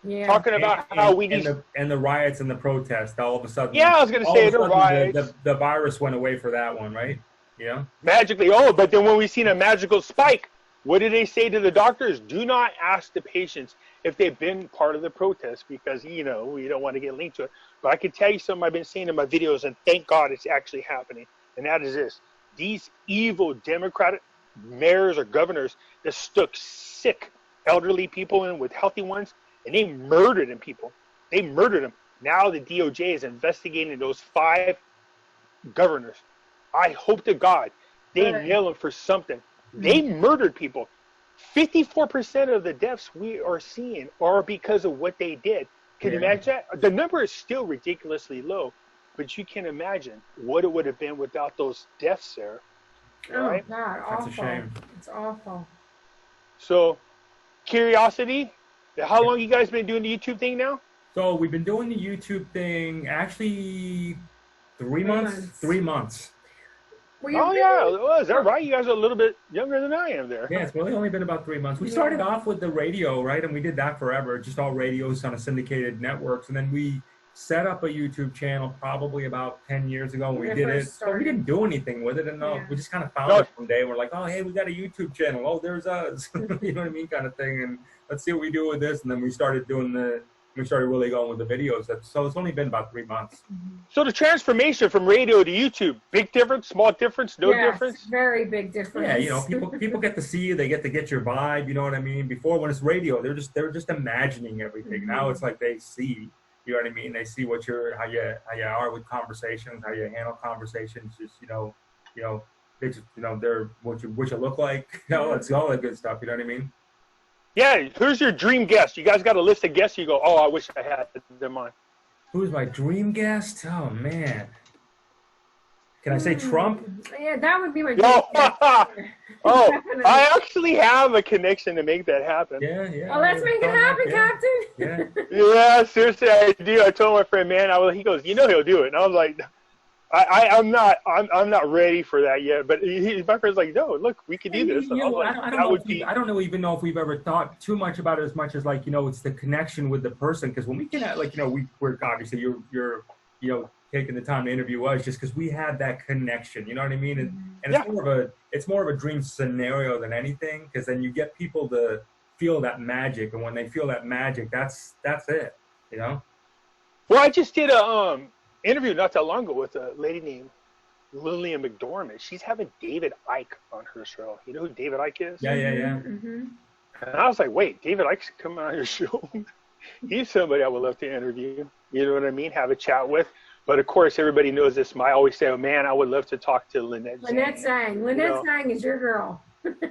C: Yeah.
A: Talking about how we need
B: and the riots and the protests. All of a sudden,
A: I was going to say the riots.
B: The virus went away for that one, right? Yeah.
A: Magically, but then when we seen a magical spike, what did they say to the doctors? Do not ask the patients if they've been part of the protest because, we don't want to get linked to it. But I can tell you something I've been seeing in my videos, and thank God it's actually happening. And that is this. These evil Democratic mayors or governors that stuck sick elderly people in with healthy ones, and they murdered them people. They murdered them. Now the DOJ is investigating those 5 governors. I hope to God they nail them for something. They murdered people. 54% of the deaths we are seeing are because of what they did. Can you imagine that? The number is still ridiculously low, but you can imagine what it would have been without those deaths there. Right?
C: Oh God, awful.
B: That's a shame.
C: It's awful.
A: So, curiosity, how long you guys been doing the YouTube thing now?
B: So we've been doing the YouTube thing actually 3 months. 3 months.
A: Well, is that right? You guys are a little bit younger than I am there.
B: Yeah, it's really only been about 3 months. We started off with the radio, right? And we did that forever, just all radios on a syndicated networks. And then we set up a YouTube channel probably about 10 years ago. And we did it. So we didn't do anything with it. And we just kind of found it one day. We're like, oh, hey, we got a YouTube channel. Oh, there's us. You know what I mean? Kind of thing. And let's see what we do with this. And then we started really going with the videos. So it's only been about 3 months.
A: So the transformation from radio to YouTube, big difference, small difference, no difference?
C: Very big difference.
B: Yeah, you know, people get to see you, they get to get your vibe, you know what I mean? Before, when it's radio, they're just imagining everything. Now it's like they see, you know what I mean? They see how you are with conversations, how you handle conversations, just they just they're what you look like, it's all that good stuff, you know what I mean?
A: Yeah, who's your dream guest? You guys got a list of guests you go, oh, I wish I had them on.
B: Who's my dream guest? Oh, man. Can I say Trump?
C: Yeah, that would be my dream guest.
A: Oh, I actually have a connection to make that happen.
B: Yeah.
C: Well, let's make it happen, Captain.
A: Yeah, seriously, I do. I told my friend, man, he goes, he'll do it. And I was like, I'm not ready for that yet, but my friend's like, no, look, we can do this.
B: I don't even know if we've ever thought too much about it as much as it's the connection with the person. Because when we can we're obviously you're taking the time to interview us just because we had that connection, you know what I mean? And it's more of a dream scenario than anything, because then you get people to feel that magic, and when they feel that magic, that's it, you know.
A: Well, I just did a interview not that long ago with a lady named Lillian McDormand. She's having David Icke on her show. You know who David Icke is?
B: Yeah.
C: Mm-hmm.
A: And I was like, wait, David Icke's coming on your show? He's somebody I would love to interview. You know what I mean? Have a chat with. But of course, everybody knows this. I always say, oh man, I would love to talk to Lynette Zhang.
C: Lynette Zhang is your girl.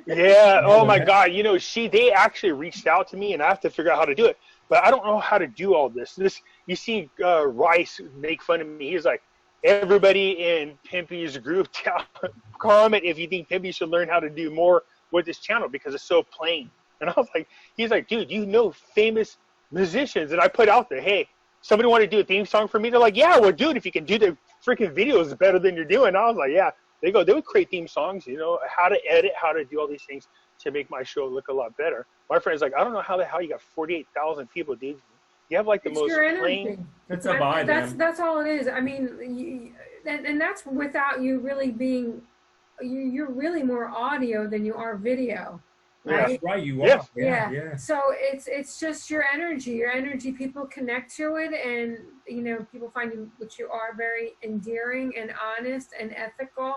A: Yeah. Oh my God. They actually reached out to me, and I have to figure out how to do it. But I don't know how to do all this. You see Rice make fun of me. He's like, everybody in Pimpy's group, comment if you think Pimpy should learn how to do more with this channel because it's so plain. And I was like, he's like, dude, famous musicians. And I put out there, hey, somebody want to do a theme song for me? They're like, yeah, well, dude, if you can do the freaking videos better than you're doing. I was like, yeah. They would create theme songs, how to edit, how to do all these things to make my show look a lot better. My friend's like, I don't know how the hell you got 48,000 people, dude. You have like the most plain.
B: It's a vibe,
C: that's all it is. I mean, and that's without you really being, you're really more audio than you are video.
B: Right? That's right, you are. Yeah.
C: So it's just your energy. Your energy, people connect to it, and people find you, which you are, very endearing and honest and ethical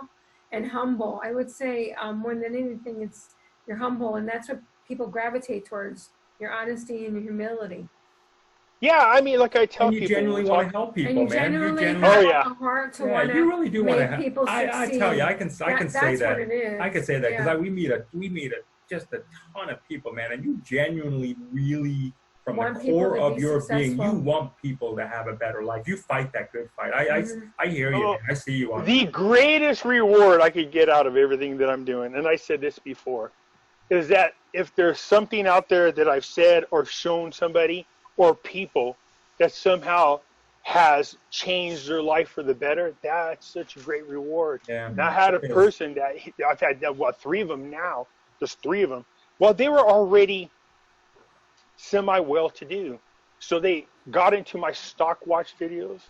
C: and humble. I would say more than anything, you're humble, and that's what people gravitate towards: your honesty and your humility.
A: Yeah, I mean, like I tell
B: people, you genuinely want to help people,
C: and you
B: man.
C: Genuinely have a heart to want to
B: you really do want to help
C: people succeed.
B: I tell you, I can say that.
C: What it is.
B: I can say that because we meet just a ton of people, man, and you genuinely, really, from the core of your being, you want people to have a better life. You fight that good fight. I hear you, man. I see you on
A: the greatest reward I could get out of everything that I'm doing, and I said this before, is that if there's something out there that I've said or shown somebody or people that somehow has changed their life for the better, that's such a great reward.
B: Yeah.
A: And I had a person that I've had, 3 of them now. Just 3 of them. Well, they were already semi-well-to-do. So they got into my stock watch videos,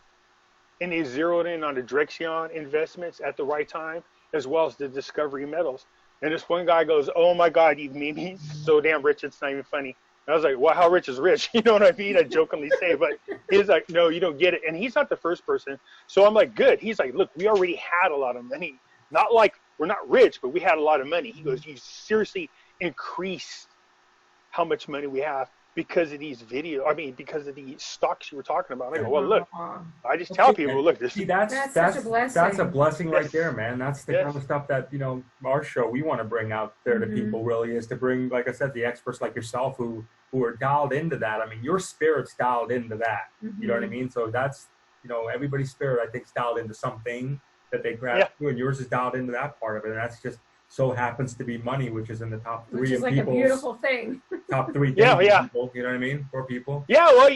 A: and they zeroed in on the Drexion investments at the right time, as well as the Discovery metals. And this one guy goes, oh my God, you've made me so damn rich, it's not even funny. And I was like, well, how rich is rich? You know what I mean? I jokingly say, but he's like, no, you don't get it. And he's not the first person. So I'm like, good. He's like, look, we already had a lot of money. Not like we're not rich, but we had a lot of money. He goes, you seriously increased how much money we have. because of these videos. I mean, because of the stocks you were talking about. I go, well, look, I just tell people, look, this.
B: See, that's
C: such a blessing.
B: That's a blessing right
A: Yes.
B: there, man. That's the
A: Yes.
B: kind of stuff that, you know, our show, we want to bring out there to people, really, is to bring, like I said, the experts like yourself who are dialed into that. I mean, your spirit's dialed into that. You know what I mean? So that's, you know, everybody's spirit, I think, is dialed into something that they grab through, and yours is dialed into that part of it. And that's just so happens to be money, which is in the top 3
C: Which is
B: of
C: like a
B: people's
C: beautiful thing.
B: top 3 things.
A: Yeah.
B: People, you know what I mean? For people.
A: Yeah, well,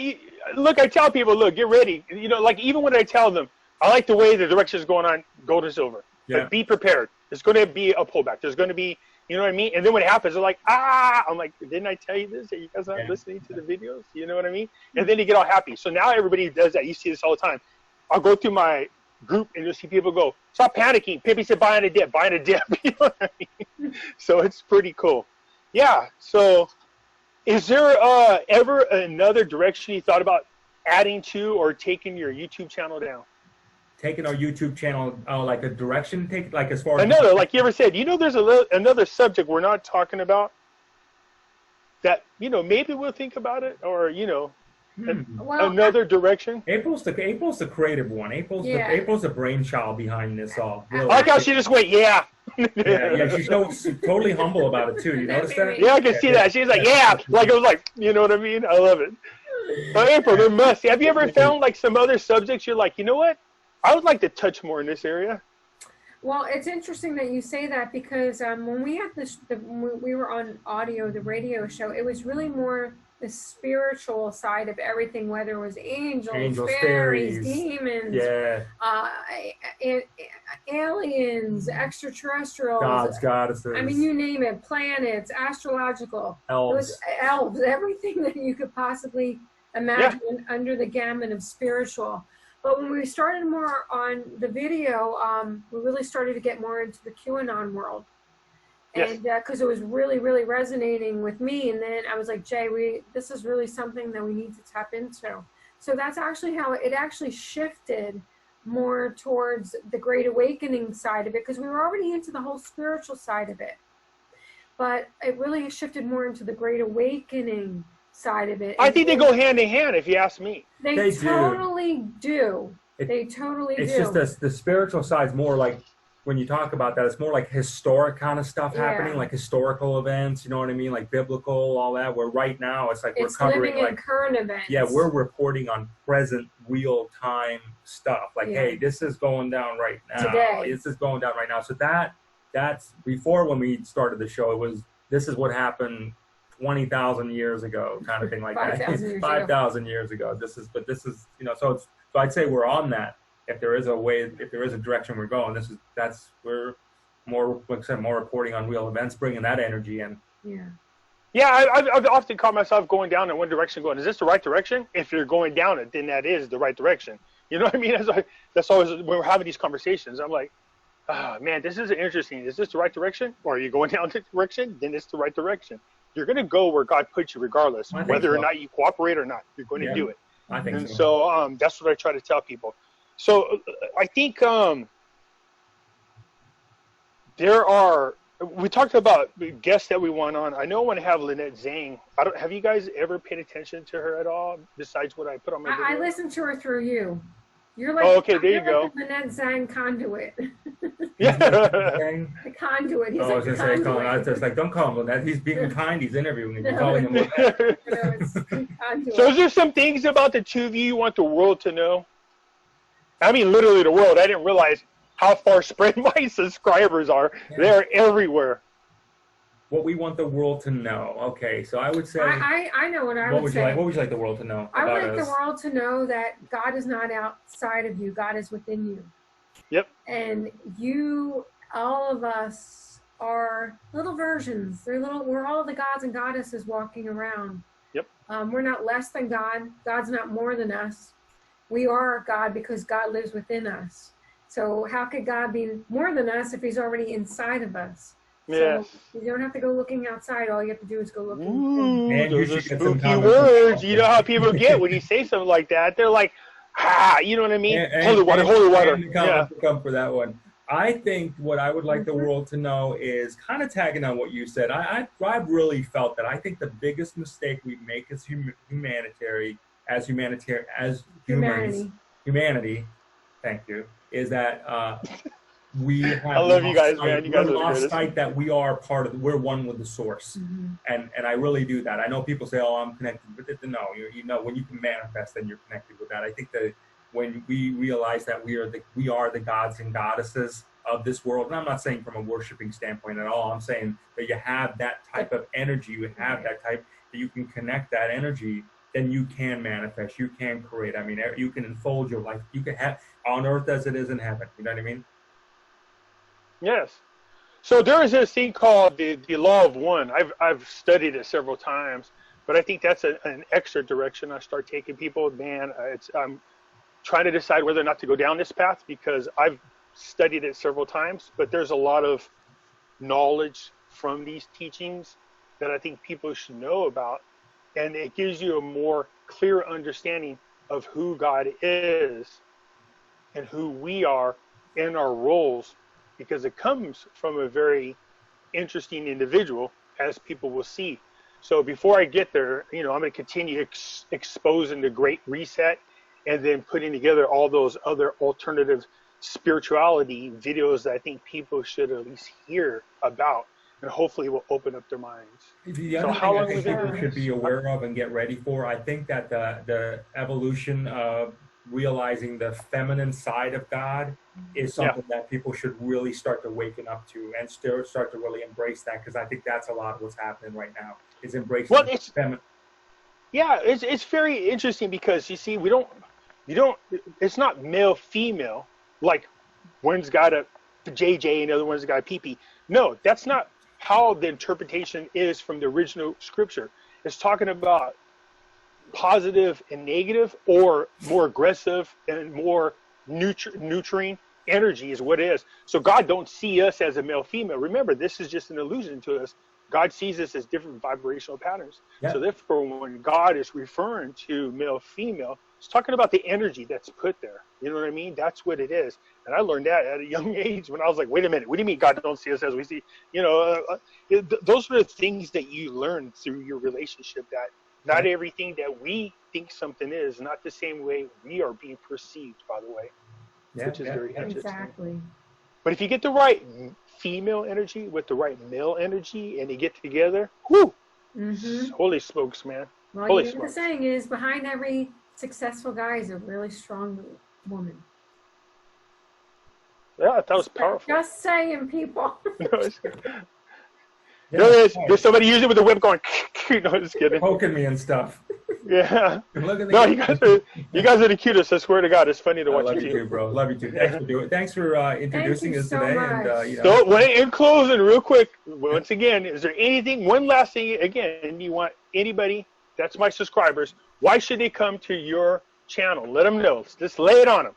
A: look, I tell people, look, get ready. You know, like even when I tell them, I like the way the direction is going on gold and silver.
B: Yeah.
A: But be prepared. There's going to be a pullback. There's going to be, you know what I mean? And then when it happens, they're like, I'm like, didn't I tell you this? That you guys aren't listening to the videos? You know what I mean? And then you get all happy. So now everybody does that. You see this all the time. I'll go through my group and you'll see people go, stop panicking. Pimpy said, buying a dip. You know what I mean? So it's pretty cool. Yeah. So is there ever another direction you thought about adding to or taking your YouTube channel down?
B: Taking our YouTube channel, like a direction, like as far as
A: another, like you ever said, you know, there's another subject we're not talking about that, you know, maybe we'll think about it, or, you know, another direction.
B: April's the creative one. April's the brainchild behind this all. Really.
A: I like how she just went,
B: yeah, she's totally humble about it too. You notice that?
A: Yeah, I can see that. She's like, yeah, like it was like, you know what I mean? I love it. April, there must. Have you ever found like some other subjects you're like, you know what? I would like to touch more in this area.
C: Well, it's interesting that you say that, because when we had when we were on audio, the radio show, it was really more the spiritual side of everything, whether it was angels, fairies, demons, aliens, extraterrestrials,
B: gods, goddesses.
C: I mean, you name it, planets, astrological, elves, everything that you could possibly imagine under the gamut of spiritual. But when we started more on the video, we really started to get more into the QAnon world. And because it was really, really resonating with me. And then I was like, Jay, this is really something that we need to tap into. So that's actually how it actually shifted more towards the Great Awakening side of it, because we were already into the whole spiritual side of it. But it really shifted more into the Great Awakening side of it.
A: I think they go hand in hand, if you ask me.
C: They totally do. They totally do.
B: It's just the spiritual side's more like, when you talk about that, it's more like historic kind of stuff happening, like historical events, you know what I mean? Like biblical, all that, where right now it's like we're covering
C: living in current events.
B: Yeah, we're reporting on present real-time stuff. Like, hey, this is going down right now.
C: Today.
B: This is going down right now. So that's before, when we started the show, this is what happened 20,000 years ago, kind of thing, like 5,000 years ago. This is, you know, so I'd say we're on that. If there is a direction we're going, we're more, like I said, more reporting on real events, bringing that energy in.
A: Yeah, I've often caught myself going down in one direction, going, is this the right direction? If you're going down it, then that is the right direction. You know what I mean? That's always, when we're having these conversations, I'm like, oh, man, this is interesting. Is this the right direction? Or are you going down the direction? Then it's the right direction. You're going to go where God puts you regardless, whether or not you cooperate or not. You're going to do it.
B: I think
A: so that's what I try to tell people. So I think we talked about guests that we want on. I know I want to have Lynette Zhang. Have you guys ever paid attention to her at all, besides what I put on my video?
C: I listened to her through you. You're like,
A: okay, there you go.
C: Like the Lynette Zhang conduit.
A: Yeah.
C: The conduit. He's
B: I was
C: like
B: going to say, I was just like, don't call him Lynette. He's being kind. He's interviewing. He's calling him Lynette.
A: So is there some things about the two of you want the world to know? I mean, literally the world. I didn't realize how far spread my subscribers are. They're everywhere.
B: What we want the world to know. Okay, so I would say.
C: I know what I would say.
B: What would you like the world to know?
C: I would like the world to know that God is not outside of you. God is within you.
A: Yep.
C: And all of us are little versions. We're all the gods and goddesses walking around.
A: Yep.
C: We're not less than God. God's not more than us. We are God because God lives within us. So how could God be more than us if he's already inside of us?
A: Yes.
C: So you don't have to go looking outside. All you have to do is go looking.
A: Ooh, those are spooky words. You know how people get when you say something like that. They're like, you know what I mean? Holy water.
B: Yeah. Come for that one. I think what I would like the world to know is kind of tagging on what you said. I've really felt that I think the biggest mistake we make as humanity, thank you, is that we have
A: I love you guys, man. You guys are the
B: lost
A: greatest.
B: sight that we are we're one with the source. And I really do that. I know people say, oh, I'm connected, but no, you know, when you can manifest, then you're connected with that. I think that when we realize that we are the gods and goddesses of this world, and I'm not saying from a worshiping standpoint at all, I'm saying that you have that type of energy, you have that type, that you can connect that energy, then you can manifest, you can create. I mean, you can unfold your life, you can have on earth as it is in heaven. You know what I mean?
A: Yes. So there is this thing called the law of one. I've studied it several times, but I think that's an extra direction I start taking people. Man, I'm trying to decide whether or not to go down this path because I've studied it several times, but there's a lot of knowledge from these teachings that I think people should know about, and it gives you a more clear understanding of who God is and who we are in our roles, because it comes from a very interesting individual, as people will see. So before I get there, you know, I'm going to continue exposing the Great Reset and then putting together all those other alternative spirituality videos that I think people should at least hear about, and hopefully will open up their minds.
B: The other thing I think people should be aware of and get ready for, I think that the evolution of realizing the feminine side of God is something that people should really start to waken up to and start to really embrace that, because I think that's a lot of what's happening right now, is embracing feminine.
A: Yeah, it's very interesting because you see, it's not male female, like one's got a JJ and the other one's got a PP. No, that's not how the interpretation is from the original scripture. It's talking about positive and negative, or more aggressive and more nurturing energy is what it is. So God don't see us as a male female. Remember, this is just an illusion to us. God sees us as different vibrational patterns. So therefore, when God is referring to male female, it's talking about the energy that's put there. You know what I mean? That's what it is. And I learned that at a young age when I was like, wait a minute, what do you mean God don't see us as we see? You know, those are the things that you learn through your relationship, that not everything that we think something is not the same way we are being perceived, by the way, which is very interesting.
C: Exactly.
A: But if you get the right female energy with the right male energy and you get together, whoo, holy smokes, man.
C: Well,
A: holy
C: you know,
A: smokes.
C: the saying is, behind every successful guy is a really strong woman.
A: Yeah, that was powerful.
C: Just saying, people.
A: There's somebody using it with a whip going, no, just kidding.
B: Poking me and stuff.
A: Yeah. No, you guys are the cutest. I swear to God, it's funny to watch.
B: I love you too, bro. Love you too. Thanks for doing it. Thanks for introducing us today.
C: Much.
B: And you know.
A: So, in closing, real quick, once again, is there anything? One last thing, again, you want anybody that's my subscribers? Why should they come to your channel? Let them know. Just lay it on them.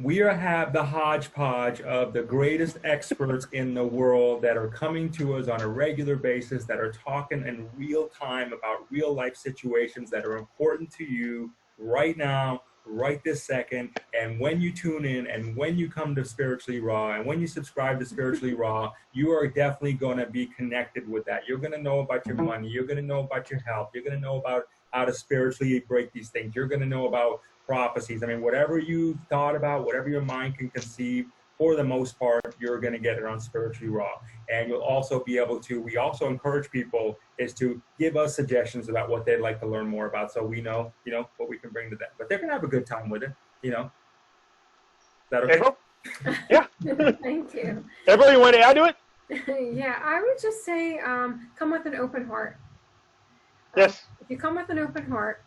B: We have the hodgepodge of the greatest experts in the world that are coming to us on a regular basis, that are talking in real time about real life situations that are important to you right now, right this second. And when you tune in and when you come to Spiritually Raw and when you subscribe to Spiritually Raw, you are definitely going to be connected with that. You're going to know about your money. You're going to know about your health. You're going to know about how to spiritually break these things. You're going to know about prophecies. I mean, whatever you thought about, whatever your mind can conceive, for the most part, you're going to get it on Spiritually Raw. And you'll also be able to, we also encourage people is to give us suggestions about what they'd like to learn more about, so we know, you know, what we can bring to them. But they're going to have a good time with it, you know. Is that okay?
A: April? Yeah.
C: Thank you.
A: April, you want to add to it?
C: Yeah, I would just say come with an open heart.
A: Yes.
C: If you come with an open heart,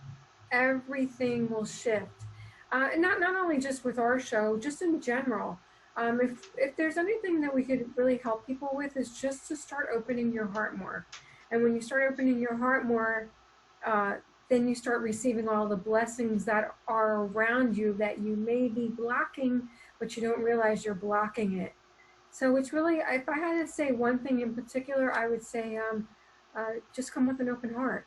C: everything will shift. Not only just with our show, just in general. If there's anything that we could really help people with, is just to start opening your heart more. And when you start opening your heart more, then you start receiving all the blessings that are around you that you may be blocking, but you don't realize you're blocking it. So it's really, if I had to say one thing in particular, I would say just come with an open heart.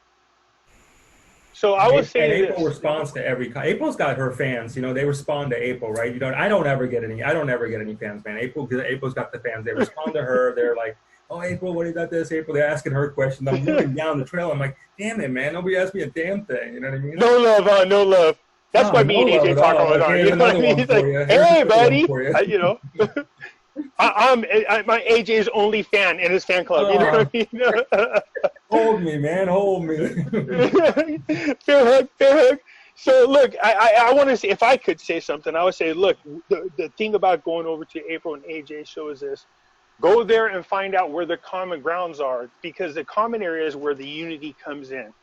A: So I will say
B: and
A: this.
B: April responds to April's got her fans, you know, they respond to April, right? I don't ever get any fans, man. April's got the fans. They respond to her. They're like, oh, April, what do you got this? April, they're asking her questions. I'm moving down the trail. I'm like, damn it, man. Nobody asked me a damn thing. You know what I mean?
A: No love, huh? No love. That's why me and AJ talk all the time. You know what I mean? He's like, hey, buddy. You know, I'm my AJ's only fan in his fan club. You know what I mean?
B: Hold me, man. Hold me.
A: Fair hug, fair hug. So look, I want to say, if I could say something, I would say, look, the thing about going over to April and AJ show is this: go there and find out where the common grounds are, because the common area is where the unity comes in.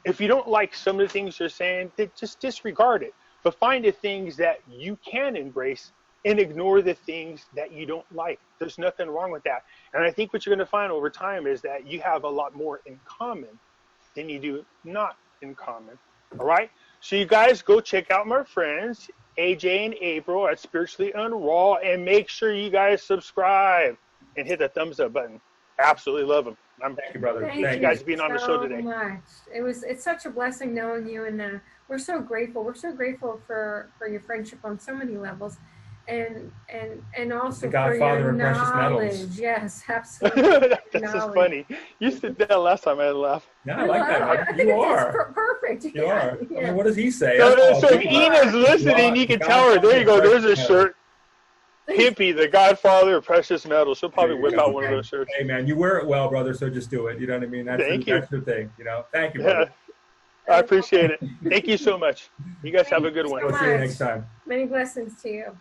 A: If you don't like some of the things they're saying, then just disregard it. But find the things that you can embrace and ignore the things that you don't like. There's nothing wrong with that. And I think what you're going to find over time is that you have a lot more in common than you do not in common. All right? So you guys go check out my friends, AJ and April at Spiritually Unraw, and make sure you guys subscribe and hit the thumbs up button. Absolutely love them.
B: Thank you, brother.
C: Thank
A: you guys being on the show today.
C: Much. It's such a blessing knowing you, and we're so grateful. We're so grateful for your friendship on so many levels, and also for your knowledge. Yes, absolutely.
A: That's just funny. You said that last time. I had to laugh.
B: Yeah, I like that.
C: I think it's perfect.
B: You are.
C: Yeah.
B: I mean, what does he say?
A: So if Ina's listening, you can tell her. There you go. There's a shirt. Pimpy, the Godfather of Precious Metals. She'll probably whip out one of those shirts.
B: Hey, man, you wear it well, brother, so just do it. You know what I mean? That's the thing, you know? Thank you, brother.
A: Yeah, I appreciate it. Thank you so much. You guys have a good one.
B: We'll see you next time.
C: Many blessings to you.